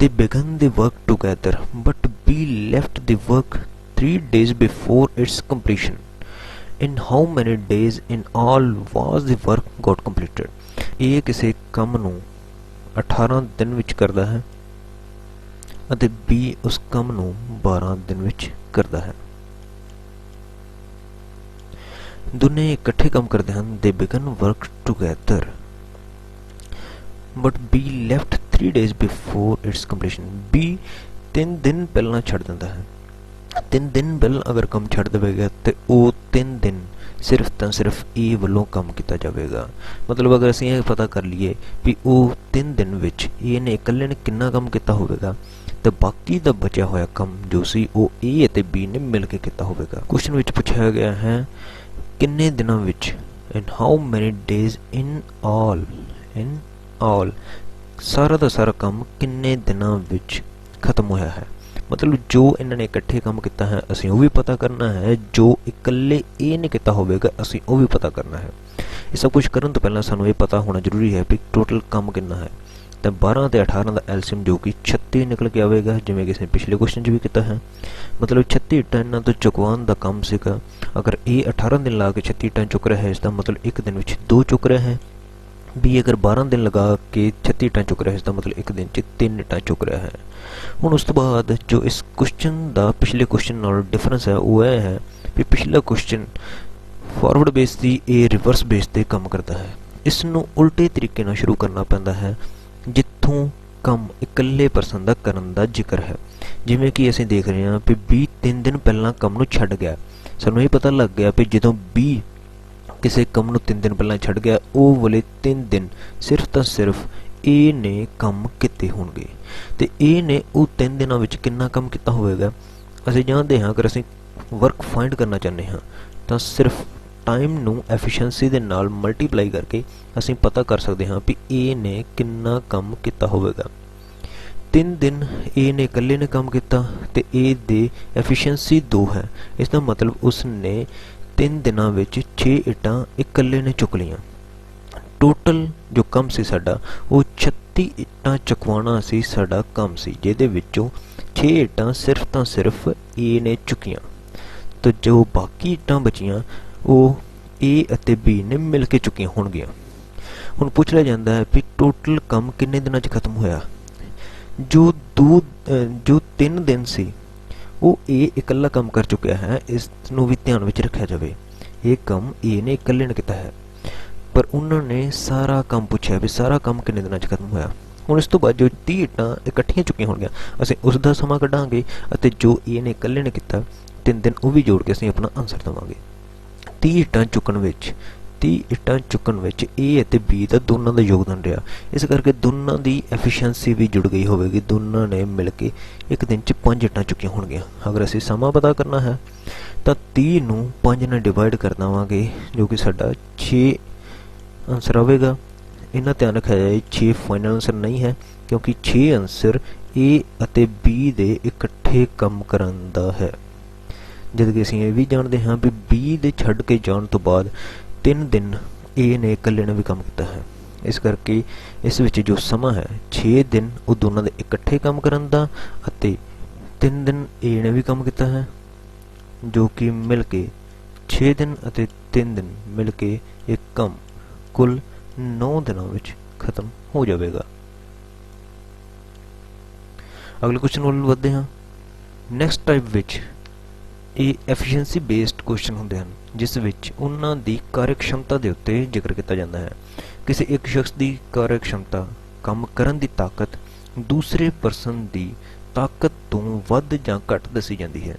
They began the work together, but B left the work 3 days before its completion. In how many days in all was the work got completed? ਇਹ ਕਿਸੇ ਕੰਮ ਨੂੰ 18 ਦਿਨ ਵਿੱਚ ਕਰਦਾ ਹੈ ਅਤੇ B ਉਸ ਕੰਮ ਨੂੰ 12 ਦਿਨ ਵਿੱਚ ਕਰਦਾ ਹੈ। ਦੋਨੇ ਇਕੱਠੇ ਕੰਮ ਕਰਦੇ ਹਨ। They began work together, but B left 3 days before its completion. B 3 दिन पहला छड़ दिंदा है। 3 दिन पहला अगर काम छड़ देगा तो वो 3 दिन सिर्फ तो सिर्फ ए वालों काम किया जाएगा। मतलब अगर असीं ये पता कर लीए भी वो 3 दिन विच ए ने इकल्ले ने कितना काम किया होगा, तो बाकी दा बचा होया काम जो सी वो ए ते बी ने मिल के किया होगा। क्वेश्चन विच पूछा गया है किन्ने दिनों विच, in how many days in all सारा दा सारा काम किन्ने दिनों विच खत्म होया है। मतलब जो इन्होंने इकट्ठे काम किया है असीं वो भी पता करना है, जो इकल्ले ए ने किया होगा असीं वो भी पता करना है। ये सब कुछ करन तो पहला सानू ये पता होना जरूरी है कि टोटल काम कितना है। तो 12 ते 18 का एलसीएम जो कि 36 निकल के आएगा, जिवें किसी पिछले क्वेश्चन भी किया है। मतलब 36 इट्टां इन्हां तो चुकवाउण दा काम सीगा। अगर ए 18 दिन ला के 36 इट्टां चुक रहा है, इसका मतलब एक दिन विच 2 चुक रहा है। बी अगर 12 दिन लगा के 36 इट्टां चुक रहा है, इसका मतलब एक दिन च 3 इट्टां चुक रहा है। हुण उस तो बाद जो इस क्वेश्चन का पिछले क्वेश्चन नाल डिफरेंस है वो यह है कि पिछला क्वेश्चन फॉरवर्ड बेस दी ए रिवर्स बेस ते काम करता है। इसनूं उल्टे तरीके नाल शुरू करना पैंदा है, जिथों काम इकल्ले परसन दा करन दा जिक्र है। जिवें कि असीं देख रहे हैं कि बी 3 दिन पहला काम नूं छड्ड गया। सानूं ये पता लग गया कि जदों बी किसी काम नूं 3 दिन पहला छड्ड गया, वो वाले 3 दिन सिर्फ तो सिर्फ ए ने काम किते होणगे। ते ए ने वो 3 दिनों विच कितना काम किया होगा असीं जानते हाँ। अगर असीं वर्क फाइंड करना चाहते हाँ ਤਾਂ ਸਿਰਫ ਟਾਈਮ ਨੂੰ ਐਫੀਸ਼ੀਐਂਸੀ ਦੇ ਨਾਲ ਮਲਟੀਪਲਾਈ ਕਰਕੇ ਅਸੀਂ ਪਤਾ ਕਰ ਸਕਦੇ ਹਾਂ ਵੀ A ਨੇ ਕਿੰਨਾ ਕੰਮ ਕੀਤਾ ਹੋਵੇਗਾ। 3 ਦਿਨ A ਨੇ ਇਕੱਲੇ ਨੇ ਕੰਮ ਕੀਤਾ ਤੇ A ਦੀ ਐਫੀਸ਼ੀਐਂਸੀ 2 ਹੈ। ਇਸ ਦਾ ਮਤਲਬ ਉਸ ਨੇ 3 ਦਿਨਾਂ ਵਿੱਚ 6 ਇੱਟਾਂ ਇਕੱਲੇ ਨੇ ਚੁੱਕ ਲਈਆਂ। ਟੋਟਲ ਜੋ ਕੰਮ ਸੀ ਸਾਡਾ ਉਹ 36 ਇੱਟਾਂ ਚੁਕਵਾਉਣਾ ਸੀ ਸਾਡਾ ਕੰਮ ਸੀ, ਜਿਹਦੇ ਵਿੱਚੋਂ 6 ਇੱਟਾਂ ਸਿਰਫ ਤਾਂ ਸਿਰਫ A ਨੇ ਚੁੱਕੀਆਂ ਤੇ ਜੋ ਬਾਕੀ ਇੱਟਾਂ ਬਚੀਆਂ ਉਹ A ਅਤੇ B ਨੇ ਮਿਲ ਕੇ ਚੁੱਕੀਆਂ ਹੋਣਗੀਆਂ। ਹੁਣ ਪੁੱਛ ਲਿਆ ਜਾਂਦਾ ਹੈ ਵੀ ਟੋਟਲ ਕੰਮ ਕਿੰਨੇ ਦਿਨਾਂ 'ਚ ਖਤਮ ਹੋਇਆ। ਜੋ 3 ਦਿਨ ਸੀ ਉਹ A ਇਕੱਲਾ ਕੰਮ ਕਰ ਚੁੱਕਿਆ ਹੈ। ਇਸ ਨੂੰ ਵੀ ਧਿਆਨ ਵਿੱਚ ਰੱਖਿਆ ਜਾਵੇ। ਇਹ ਕੰਮ A ਨੇ ਇਕੱਲੇ ਨੇ ਕੀਤਾ ਹੈ, ਪਰ ਉਹਨਾਂ ਨੇ ਸਾਰਾ ਕੰਮ ਪੁੱਛਿਆ ਵੀ ਸਾਰਾ ਕੰਮ ਕਿੰਨੇ ਦਿਨਾਂ 'ਚ ਖਤਮ ਹੋਇਆ। ਹੁਣ ਇਸ ਤੋਂ ਬਾਅਦ ਜੋ 30 ਇੱਟਾਂ ਇਕੱਠੀਆਂ ਚੁੱਕੀਆਂ ਹੋਣਗੀਆਂ ਅਸੀਂ ਉਸ ਦਾ ਸਮਾਂ ਕੱਢਾਂਗੇ ਅਤੇ ਜੋ A ਨੇ ਇਕੱਲੇ ਨੇ ਕੀਤਾ 3 ਦਿਨ ਉਹ ਵੀ ਜੋੜ ਕੇ ਅਸੀਂ ਆਪਣਾ ਆਨਸਰ ਦੇਵਾਂਗੇ। 30 ਇੱਟਾਂ ਚੁੱਕਣ ਵਿੱਚ A ਅਤੇ B ਦਾ ਦੋਨਾਂ ਦਾ ਯੋਗਦਾਨ ਰਿਹਾ। ਇਸ ਕਰਕੇ ਦੋਨਾਂ ਦੀ ਐਫੀਸ਼ੀਐਂਸੀ ਵੀ ਜੁੜ ਗਈ ਹੋਵੇਗੀ। ਦੋਨਾਂ ਨੇ ਮਿਲ ਕੇ ਇੱਕ ਦਿਨ 'ਚ 5 ਇੱਟਾਂ ਚੁੱਕੀਆਂ ਹੋਣਗੀਆਂ। ਅਗਰ ਅਸੀਂ ਸਮਾਂ ਪਤਾ ਕਰਨਾ ਹੈ ਤਾਂ 30 ਨੂੰ 5 ਨਾਲ ਡਿਵਾਈਡ ਕਰ ਦੇਵਾਂਗੇ, ਜੋ ਕਿ ਸਾਡਾ 6 ਆਨਸਰ ਆਵੇਗਾ। ਇਹਨਾਂ ਧਿਆਨ ਰੱਖਿਆ ਜਾਏ 6 ਫਾਈਨਲ ਆਨਸਰ ਨਹੀਂ ਹੈ, ਕਿਉਂਕਿ 6 ਆਨਸਰ A ਅਤੇ B ਦੇ ਇਕੱਠੇ ਕੰਮ ਕਰਨ ਦਾ ਹੈ। ਜਦ ਕਿ ਅਸੀਂ ਇਹ ਵੀ ਜਾਣਦੇ ਹਾਂ ਵੀ B ਦੇ ਛੱਡ ਕੇ ਜਾਣ ਤੋਂ ਬਾਅਦ 3 ਦਿਨ A ਨੇ ਇਕੱਲੇ ਨੇ ਵੀ ਕੰਮ ਕੀਤਾ ਹੈ। ਇਸ ਕਰਕੇ ਇਸ ਵਿੱਚ ਜੋ ਸਮਾਂ ਹੈ 6 ਦਿਨ ਉਹ ਦੋਨਾਂ ਦੇ ਇਕੱਠੇ ਕੰਮ ਕਰਨ ਦਾ ਅਤੇ 3 ਦਿਨ A ਨੇ ਵੀ ਕੰਮ ਕੀਤਾ ਹੈ, ਜੋ ਕਿ ਮਿਲ ਕੇ 6 ਦਿਨ ਅਤੇ 3 ਦਿਨ ਮਿਲ ਕੇ ਇੱਕ ਕੰਮ ਕੁੱਲ 9 ਦਿਨਾਂ ਵਿੱਚ ਖਤਮ ਹੋ ਜਾਵੇਗਾ। ਅਗਲੇ ਕੁਐਸਚਨ ਵੱਲ ਵਧਦੇ ਹਾਂ। ਨੈਕਸਟ ਟਾਈਪ ਵਿੱਚ ਇਹ ਐਫੀਸ਼ੀਐਂਸੀ ਬੇਸਡ ਕੁਐਸਚਨ ਹੁੰਦੇ ਹਨ, ਜਿਸ ਵਿੱਚ ਉਹਨਾਂ ਦੀ ਕਾਰਜਕਸ਼ਮਤਾ ਦੇ ਉੱਤੇ ਜ਼ਿਕਰ ਕੀਤਾ ਜਾਂਦਾ ਹੈ। ਕਿਸੇ ਇੱਕ ਸ਼ਖਸ ਦੀ ਕਾਰਜਕਸ਼ਮਤਾ, ਕੰਮ ਕਰਨ ਦੀ ਤਾਕਤ ਦੂਸਰੇ ਪਰਸਨ ਦੀ ਤਾਕਤ ਤੋਂ ਵੱਧ ਜਾਂ ਘੱਟ ਦੱਸੀ ਜਾਂਦੀ ਹੈ।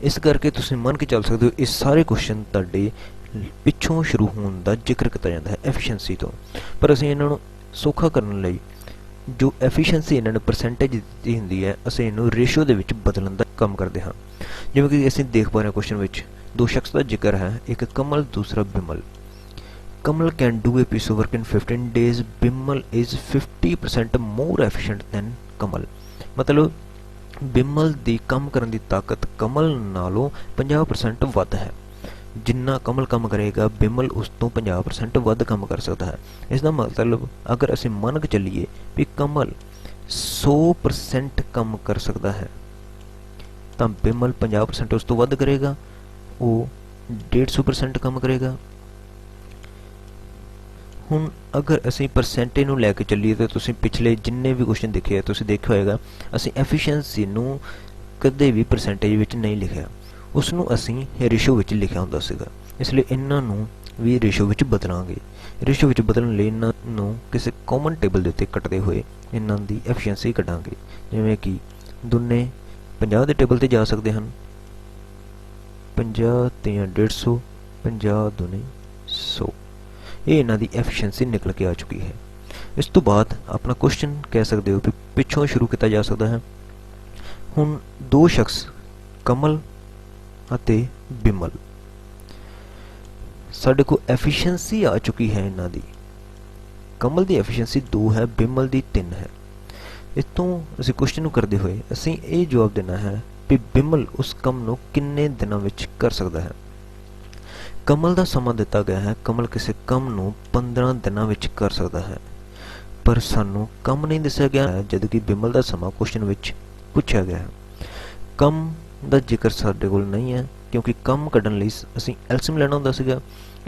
ਇਸ ਕਰਕੇ ਤੁਸੀਂ ਮੰਨ ਕੇ ਚੱਲ ਸਕਦੇ ਹੋ ਇਹ ਸਾਰੇ ਕੁਐਸਚਨ ਤੁਹਾਡੇ ਪਿੱਛੋਂ ਸ਼ੁਰੂ ਹੋਣ ਦਾ ਜ਼ਿਕਰ ਕੀਤਾ ਜਾਂਦਾ ਹੈ ਐਫੀਸ਼ੀਐਂਸੀ ਤੋਂ, ਪਰ ਅਸੀਂ ਇਹਨਾਂ ਨੂੰ ਸੌਖਾ ਕਰਨ ਲਈ ਜੋ ਐਫੀਸ਼ੀਐਂਸੀ ਇਹਨਾਂ ਨੇ ਪਰਸੈਂਟੇਜ ਦਿੱਤੀ ਹੁੰਦੀ ਹੈ ਅਸੀਂ ਇਹਨੂੰ ਰੇਸ਼ੋ ਦੇ ਵਿੱਚ ਬਦਲਣ ਦਾ ਕੰਮ ਕਰਦੇ ਹਾਂ। ਜਿਵੇਂ ਕਿ ਅਸੀਂ ਦੇਖ ਪਾ ਰਹੇ ਹਾਂ ਕੁਐਸਚਨ ਵਿੱਚ 2 ਸ਼ਖਸ ਦਾ ਜ਼ਿਕਰ ਹੈ, ਇੱਕ ਕਮਲ ਦੂਸਰਾ Bimal. Kamal can do a piece of work in 15 days, Bimal is 50% more efficient than Kamal. ਮਤਲਬ ਬਿਮਲ ਦੀ ਕੰਮ ਕਰਨ ਦੀ ਤਾਕਤ ਕਮਲ ਨਾਲੋਂ 50% ਵੱਧ ਹੈ। ਜਿੰਨਾ ਕਮਲ ਕੰਮ ਕਰੇਗਾ ਬਿਮਲ ਉਸ ਤੋਂ 50% ਵੱਧ ਕੰਮ ਕਰ ਸਕਦਾ ਹੈ। ਇਸ ਦਾ ਮਤਲਬ ਅਗਰ ਅਸੀਂ ਮੰਨ ਕੇ ਚੱਲੀਏ ਵੀ ਕਮਲ 100% ਕੰਮ ਕਰ ਸਕਦਾ ਹੈ ਤਾਂ ਬਿਮਲ 50% ਉਸ ਤੋਂ ਵੱਧ ਕਰੇਗਾ, ਉਹ 150% ਕੰਮ ਕਰੇਗਾ। ਹੁਣ ਅਗਰ ਅਸੀਂ ਪਰਸੈਂਟੇਜ ਨੂੰ ਲੈ ਕੇ ਚੱਲੀਏ ਤਾਂ ਤੁਸੀਂ ਪਿਛਲੇ ਜਿੰਨੇ ਵੀ ਕੁਐਸਚਨ ਦੇਖੇ ਆ ਤੁਸੀਂ ਦੇਖਿਆ ਹੋਏਗਾ ਅਸੀਂ ਐਫੀਸ਼ੀਐਂਸੀ ਨੂੰ ਕਦੇ ਵੀ ਪਰਸੈਂਟੇਜ ਵਿੱਚ ਨਹੀਂ ਲਿਖਿਆ, ਉਸ ਨੂੰ ਅਸੀਂ ਰੇਸ਼ੋ ਵਿੱਚ ਲਿਖਿਆ ਹੁੰਦਾ ਸੀਗਾ। ਇਸ ਲਈ ਇਹਨਾਂ ਨੂੰ ਵੀ ਰੇਸ਼ੋ ਵਿੱਚ ਬਦਲਾਂਗੇ। ਰੇਸ਼ੋ ਵਿੱਚ ਬਦਲਣ ਲਈ ਇਹਨਾਂ ਨੂੰ ਕਿਸੇ ਕਾਮਨ ਟੇਬਲ ਦੇ ਉੱਤੇ ਕੱਟਦੇ ਹੋਏ ਇਹਨਾਂ ਦੀ ਐਫੀਸ਼ੀਐਂਸੀ ਕੱਢਾਂਗੇ। ਜਿਵੇਂ ਕਿ ਦੋਨੇ 50 ਦੇ ਟੇਬਲ ਤੇ ਜਾ ਸਕਦੇ ਹਨ, 50 ਤੇ 150, 50 ਦੂਣੇ 100। ਇਹ ਇਹਨਾਂ ਦੀ ਐਫੀਸ਼ੀਐਂਸੀ ਨਿਕਲ ਕੇ ਆ ਚੁੱਕੀ ਹੈ। ਇਸ ਤੋਂ ਬਾਅਦ ਆਪਣਾ ਕੁਐਸਚਨ ਕਹਿ ਸਕਦੇ ਹੋ ਵੀ ਪਿੱਛੋਂ ਸ਼ੁਰੂ ਕੀਤਾ ਜਾ ਸਕਦਾ ਹੈ। ਹੁਣ 2 ਸ਼ਖਸ ਕਮਲ ਅਤੇ ਬਿਮਲ, ਸਾਡੇ ਕੋਲ ਐਫੀਸ਼ੀਐਂਸੀ ਆ ਚੁੱਕੀ ਹੈ ਇਹਨਾਂ ਦੀ। ਕਮਲ ਦੀ ਐਫੀਸ਼ੀਐਂਸੀ 2 ਹੈ, ਬਿਮਲ ਦੀ 3 ਹੈ। ਇਸ ਤੋਂ ਅਸੀਂ ਕੁਐਸਚਨ ਨੂੰ ਕਰਦੇ ਹੋਏ ਅਸੀਂ ਇਹ ਜਵਾਬ ਦੇਣਾ ਹੈ ਕਿ ਬਿਮਲ ਉਸ ਕੰਮ ਨੂੰ ਕਿੰਨੇ ਦਿਨਾਂ ਵਿੱਚ ਕਰ ਸਕਦਾ ਹੈ। ਕਮਲ ਦਾ ਸਮਾਂ ਦਿੱਤਾ ਗਿਆ ਹੈ, ਕਮਲ ਕਿਸੇ ਕੰਮ ਨੂੰ 15 ਦਿਨਾਂ ਵਿੱਚ ਕਰ ਸਕਦਾ ਹੈ, ਪਰ ਸਾਨੂੰ ਕੰਮ ਨਹੀਂ ਦੱਸਿਆ ਗਿਆ ਹੈ, ਜਦ ਕਿ ਬਿਮਲ ਦਾ ਸਮਾਂ ਕੁਐਸਚਨ ਵਿੱਚ ਪੁੱਛਿਆ ਗਿਆ ਹੈ। ਕੰਮ ਦਾ ਜ਼ਿਕਰ ਸਾਡੇ ਕੋਲ ਨਹੀਂ ਹੈ ਕਿਉਂਕਿ ਕੰਮ ਕੱਢਣ ਲਈ ਅਸੀਂ ਐਲਸੀਐਮ ਲੈਣਾ ਹੁੰਦਾ ਸੀਗਾ।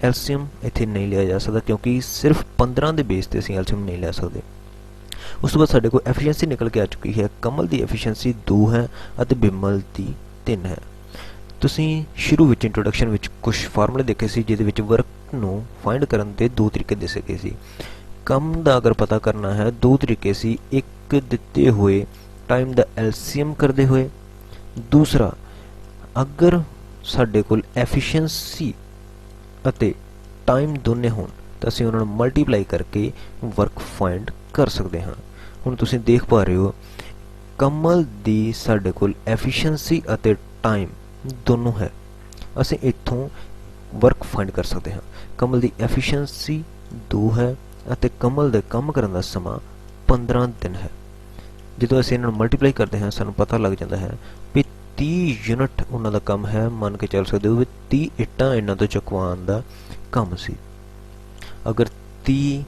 ਐਲਸੀਐਮ ਇੱਥੇ ਨਹੀਂ ਲਿਆ ਜਾ ਸਕਦਾ ਕਿਉਂਕਿ ਸਿਰਫ 15 ਦੇ ਬੇਸ ਤੇ ਅਸੀਂ ਐਲਸੀਐਮ ਨਹੀਂ ਲੈ ਸਕਦੇ। ਉਸ ਤੋਂ ਬਾਅਦ ਸਾਡੇ ਕੋਲ ਐਫੀਸ਼ੀਐਂਸੀ ਨਿਕਲ ਕੇ ਆ ਚੁੱਕੀ ਹੈ। ਕਮਲ ਦੀ ਐਫੀਸ਼ੀਐਂਸੀ 2 ਹੈ ਅਤੇ ਬਿਮਲ ਦੀ 3 ਹੈ। ਤੁਸੀਂ ਸ਼ੁਰੂ ਵਿੱਚ ਇੰਟਰੋਡਕਸ਼ਨ ਵਿੱਚ ਕੁਝ ਫਾਰਮੂਲੇ ਦੇਖੇ ਸੀ ਜਿਹਦੇ ਵਿੱਚ ਵਰਕ ਨੂੰ ਫਾਈਂਡ ਕਰਨ ਦੇ 2 ਤਰੀਕੇ ਦੱਸੇ ਗਏ ਸੀ। ਕੰਮ ਦਾ ਅਗਰ ਪਤਾ ਕਰਨਾ ਹੈ 2 ਤਰੀਕੇ ਸੀ, ਇੱਕ ਦਿੱਤੇ ਹੋਏ ਟਾਈਮ ਦਾ ਐਲਸੀਐਮ ਕਰਦੇ ਹੋਏ, ਦੂਸਰਾ ਅਗਰ ਸਾਡੇ ਕੋਲ ਐਫੀਸ਼ੀਐਂਸੀ ਅਤੇ ਟਾਈਮ ਦੋਨੇ ਹੋਣ ਤਾਂ ਅਸੀਂ ਉਹਨਾਂ ਨੂੰ ਮਲਟੀਪਲਾਈ ਕਰਕੇ ਵਰਕ ਫਾਈਂਡ ਕਰ ਸਕਦੇ ਹਾਂ। ਹੁਣ ਤੁਸੀਂ ਦੇਖ ਪਾ ਰਹੇ ਹੋ ਕਮਲ ਦੀ ਸਾਡੇ ਕੋਲ ਐਫੀਸ਼ੀਐਂਸੀ ਅਤੇ ਟਾਈਮ ਦੋਨੋਂ ਹੈ ਅਸੀਂ ਇੱਥੋਂ ਵਰਕ ਫਾਈਂਡ ਕਰ ਸਕਦੇ ਹਾਂ। ਕਮਲ ਦੀ ਐਫੀਸ਼ੀਐਂਸੀ 2 ਹੈ ਅਤੇ ਕਮਲ ਦੇ ਕੰਮ ਕਰਨ ਦਾ ਸਮਾਂ 15 ਦਿਨ ਹੈ। ਜਦੋਂ ਅਸੀਂ ਇਹਨਾਂ ਨੂੰ ਮਲਟੀਪਲਾਈ ਕਰਦੇ ਹਾਂ ਸਾਨੂੰ ਪਤਾ ਲੱਗ ਜਾਂਦਾ ਹੈ ਵੀ 30 ਯੂਨਿਟ ਉਹਨਾਂ ਦਾ ਕੰਮ ਹੈ। ਮੰਨ ਕੇ ਚੱਲ ਸਕਦੇ ਹੋ ਵੀ 30 ਇੱਟਾਂ ਇਹਨਾਂ ਤੋਂ ਚੁਕਵਾਉਣ ਦਾ ਕੰਮ ਸੀ। ਅਗਰ 30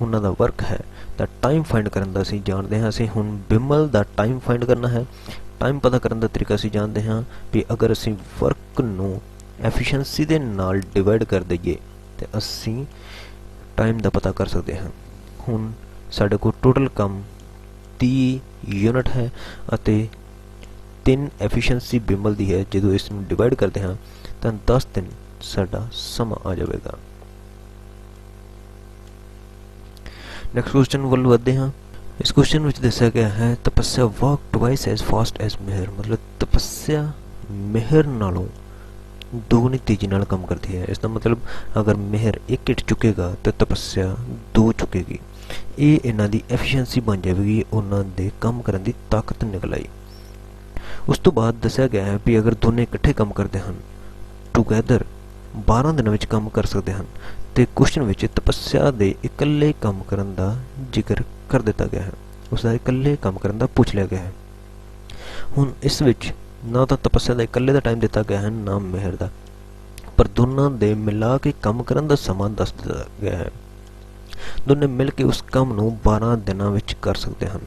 ਉਹਨਾਂ ਦਾ ਵਰਕ ਹੈ ਤਾਂ ਟਾਈਮ ਫਾਈਂਡ ਕਰਨ ਦਾ ਅਸੀਂ ਜਾਣਦੇ ਹਾਂ। ਅਸੀਂ ਹੁਣ ਬਿਮਲ ਦਾ ਟਾਈਮ ਫਾਈਂਡ ਕਰਨਾ ਹੈ। ਟਾਈਮ ਪਤਾ ਕਰਨ ਦਾ ਤਰੀਕਾ ਅਸੀਂ ਜਾਣਦੇ ਹਾਂ ਵੀ ਅਗਰ ਅਸੀਂ ਵਰਕ ਨੂੰ ਐਫੀਸ਼ੀਐਂਸੀ ਦੇ ਨਾਲ ਡਿਵਾਈਡ ਕਰ ਦਈਏ ਤੇ ਅਸੀਂ ਟਾਈਮ ਦਾ ਪਤਾ ਕਰ ਸਕਦੇ ਹਾਂ। ਹੁਣ ਸਾਡੇ ਕੋਲ ਟੋਟਲ ਕੰਮ 30 ਯੂਨਿਟ ਹੈ ਅਤੇ 3 ਐਫੀਸ਼ੀਐਂਸੀ ਬਿਮਲ ਦੀ ਹੈ। ਜਦੋਂ ਇਸ ਨੂੰ ਡਿਵਾਈਡ ਕਰਦੇ ਹਾਂ ਤਾਂ 10 ਦਿਨ ਸਾਡਾ ਸਮਾਂ ਆ ਜਾਵੇਗਾ। ਨੈਕਸਟ ਕੁਐਸਚਨ ਵੱਲ ਵਧਦੇ ਹਾਂ। ਇਸ ਕੁਐਸਚਨ ਵਿੱਚ ਦੱਸਿਆ ਗਿਆ ਹੈ ਤਪੱਸਿਆ work twice as fast as ਮਿਹਰ, ਮਤਲਬ ਤਪੱਸਿਆ ਮਿਹਰ ਨਾਲੋਂ ਦੁਗਣੀ ਤੇਜ਼ੀ ਨਾਲ ਕੰਮ ਕਰਦੀ ਹੈ। ਇਸ ਦਾ ਮਤਲਬ ਅਗਰ ਮਿਹਰ 1 ਇੱਟ ਚੁੱਕੇਗਾ ਤਾਂ ਤਪੱਸਿਆ 2 ਚੁੱਕੇਗੀ। ਇਹ ਇਹਨਾਂ ਦੀ ਐਫੀਸ਼ੀਐਂਸੀ ਬਣ ਜਾਵੇਗੀ, ਉਹਨਾਂ ਦੇ ਕੰਮ ਕਰਨ ਦੀ ਤਾਕਤ ਨਿਕਲ ਆਈ। ਉਸ ਤੋਂ ਬਾਅਦ ਦੱਸਿਆ ਗਿਆ ਹੈ ਵੀ ਅਗਰ ਦੋਨੇ ਇਕੱਠੇ ਕੰਮ ਕਰਦੇ ਹਨ ਟੂਗੈਦਰ 12 ਦਿਨਾਂ ਵਿੱਚ ਕੰਮ ਕਰ ਸਕਦੇ ਹਨ। ਤੇ ਕੁਐਸਚਨ ਵਿੱਚ ਤਪੱਸਿਆ ਦੇ ਇਕੱਲੇ ਕੰਮ ਕਰਨ ਦਾ ਜ਼ਿਕਰ ਕਰ ਦਿੱਤਾ ਗਿਆ ਹੈ। ਉਸ ਦਾ ਇਕੱਲੇ ਕੰਮ ਕਰਨ ਦਾ ਪੁੱਛ ਲਿਆ ਗਿਆ ਹੈ। ਹੁਣ ਇਸ ਵਿੱਚ ਨਾ ਤਾਂ ਤਪੱਸਿਆ ਦਾ ਇਕੱਲੇ ਦਾ ਟਾਈਮ ਦਿੱਤਾ ਗਿਆ ਹੈ ਨਾ ਮਿਹਰ ਦਾ, ਪਰ ਦੋਨਾਂ ਦੇ ਮਿਲਾ ਕੇ ਕੰਮ ਕਰਨ ਦਾ ਸਮਾਂ ਦੱਸ ਦਿੱਤਾ ਗਿਆ ਹੈ। ਦੋਨੇ ਮਿਲ ਕੇ ਉਸ ਕੰਮ ਨੂੰ 12 ਦਿਨਾਂ ਵਿੱਚ ਕਰ ਸਕਦੇ ਹਨ,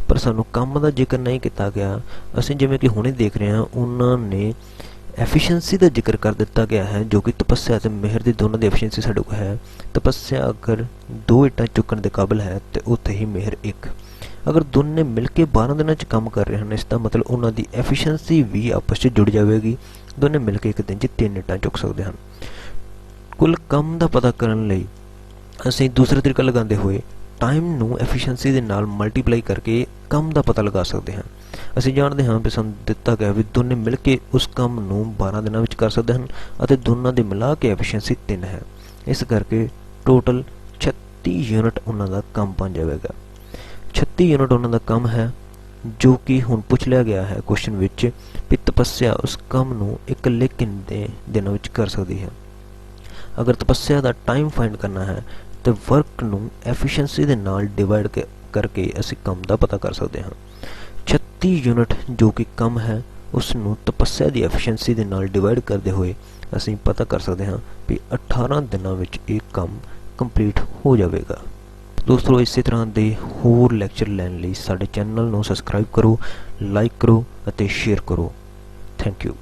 ਪਰ ਸਾਨੂੰ ਕੰਮ ਦਾ ਜ਼ਿਕਰ ਨਹੀਂ ਕੀਤਾ ਗਿਆ। ਅਸੀਂ ਜਿਵੇਂ ਕਿ ਹੁਣੇ ਦੇਖ ਰਹੇ ਹਾਂ ਉਹਨਾਂ ਨੇ ਐਫੀਸ਼ੀਐਂਸੀ ਦਾ ਜ਼ਿਕਰ ਕਰ ਦਿੱਤਾ ਗਿਆ ਹੈ ਜੋ ਕਿ ਤਪੱਸਿਆ ਅਤੇ ਮਿਹਰ ਦੀ ਦੋਨਾਂ ਦੀ ਐਫੀਸ਼ੀਐਂਸੀ ਸਾਡੇ ਕੋਲ ਹੈ। ਤਪੱਸਿਆ ਅਗਰ 2 ਇੱਟਾਂ ਚੁੱਕਣ ਦੇ ਕਾਬਿਲ ਹੈ ਤੇ ਉੱਥੇ ਹੀ ਮਿਹਰ 1। ਅਗਰ ਦੋਨੇ ਮਿਲ ਕੇ 12 ਦਿਨਾਂ 'ਚ ਕੰਮ ਕਰ ਰਹੇ ਹਨ ਇਸ ਦਾ ਮਤਲਬ ਉਹਨਾਂ ਦੀ ਐਫੀਸ਼ੀਐਂਸੀ ਵੀ ਆਪਸ 'ਚ ਜੁੜ ਜਾਵੇਗੀ। ਦੋਨੇ ਮਿਲ ਕੇ ਇੱਕ ਦਿਨ 'ਚ 3 ਇੱਟਾਂ ਚੁੱਕ ਸਕਦੇ ਹਨ। ਕੁੱਲ ਕੰਮ ਦਾ ਪਤਾ ਕਰਨ ਲਈ ਅਸੀਂ ਦੂਸਰਾ ਤਰੀਕਾ ਲਗਾਉਂਦੇ ਹੋਏ ਟਾਈਮ ਨੂੰ ਐਫੀਸ਼ੀਐਂਸੀ ਦੇ ਨਾਲ ਮਲਟੀਪਲਾਈ ਕਰਕੇ ਕੰਮ ਦਾ ਪਤਾ ਲਗਾ ਸਕਦੇ ਹਾਂ। ਅਸੀਂ ਜਾਣਦੇ ਹਾਂ ਵੀ ਸਾਨੂੰ ਦਿੱਤਾ ਗਿਆ ਵੀ ਦੋਨੇ ਮਿਲ ਕੇ ਉਸ ਕੰਮ ਨੂੰ 12 ਦਿਨਾਂ ਵਿੱਚ ਕਰ ਸਕਦੇ ਹਨ ਅਤੇ ਦੋਨਾਂ ਦੇ ਮਿਲਾ ਕੇ ਐਫੀਸ਼ੀਐਂਸੀ 3 ਹੈ। ਇਸ ਕਰਕੇ ਟੋਟਲ 36 ਯੂਨਿਟ ਉਹਨਾਂ ਦਾ ਕੰਮ ਬਣ ਜਾਵੇਗਾ। 36 ਯੂਨਿਟ ਉਹਨਾਂ ਦਾ ਕੰਮ ਹੈ ਜੋ ਕਿ ਹੁਣ ਪੁੱਛ ਲਿਆ ਗਿਆ ਹੈ ਕੁਐਸਚਨ ਵਿੱਚ ਵੀ ਤਪੱਸਿਆ ਉਸ ਕੰਮ ਨੂੰ ਇਕੱਲੇ ਕਿੰਨੇ ਦਿਨਾਂ ਵਿੱਚ ਕਰ ਸਕਦੀ ਹੈ। ਅਗਰ ਤਪੱਸਿਆ ਦਾ ਟਾਈਮ ਫਾਈਂਡ ਕਰਨਾ ਹੈ ਤੇ ਵਰਕ ਨੂੰ ਐਫੀਸ਼ੀਐਂਸੀ ਦੇ ਨਾਲ ਡਿਵਾਈਡ ਕਰਕੇ ਅਸੀਂ ਕੰਮ ਦਾ ਪਤਾ ਕਰ ਸਕਦੇ ਹਾਂ। 36 ਯੂਨਿਟ ਜੋ ਕਿ ਕੰਮ ਹੈ ਉਸ ਨੂੰ ਤਪੱਸਿਆ ਦੀ ਐਫੀਸ਼ੀਐਂਸੀ ਦੇ ਨਾਲ ਡਿਵਾਈਡ ਕਰਦੇ ਹੋਏ ਅਸੀਂ ਪਤਾ ਕਰ ਸਕਦੇ ਹਾਂ ਵੀ 18 ਦਿਨਾਂ ਵਿੱਚ ਇਹ ਕੰਮ ਕੰਪਲੀਟ ਹੋ ਜਾਵੇਗਾ। ਦੋਸਤੋ ਇਸੇ ਤਰ੍ਹਾਂ ਦੇ ਹੋਰ ਲੈਕਚਰ ਲੈਣ ਲਈ ਸਾਡੇ ਚੈਨਲ ਨੂੰ ਸਬਸਕ੍ਰਾਈਬ ਕਰੋ, ਲਾਈਕ ਕਰੋ ਅਤੇ ਸ਼ੇਅਰ ਕਰੋ। Thank you.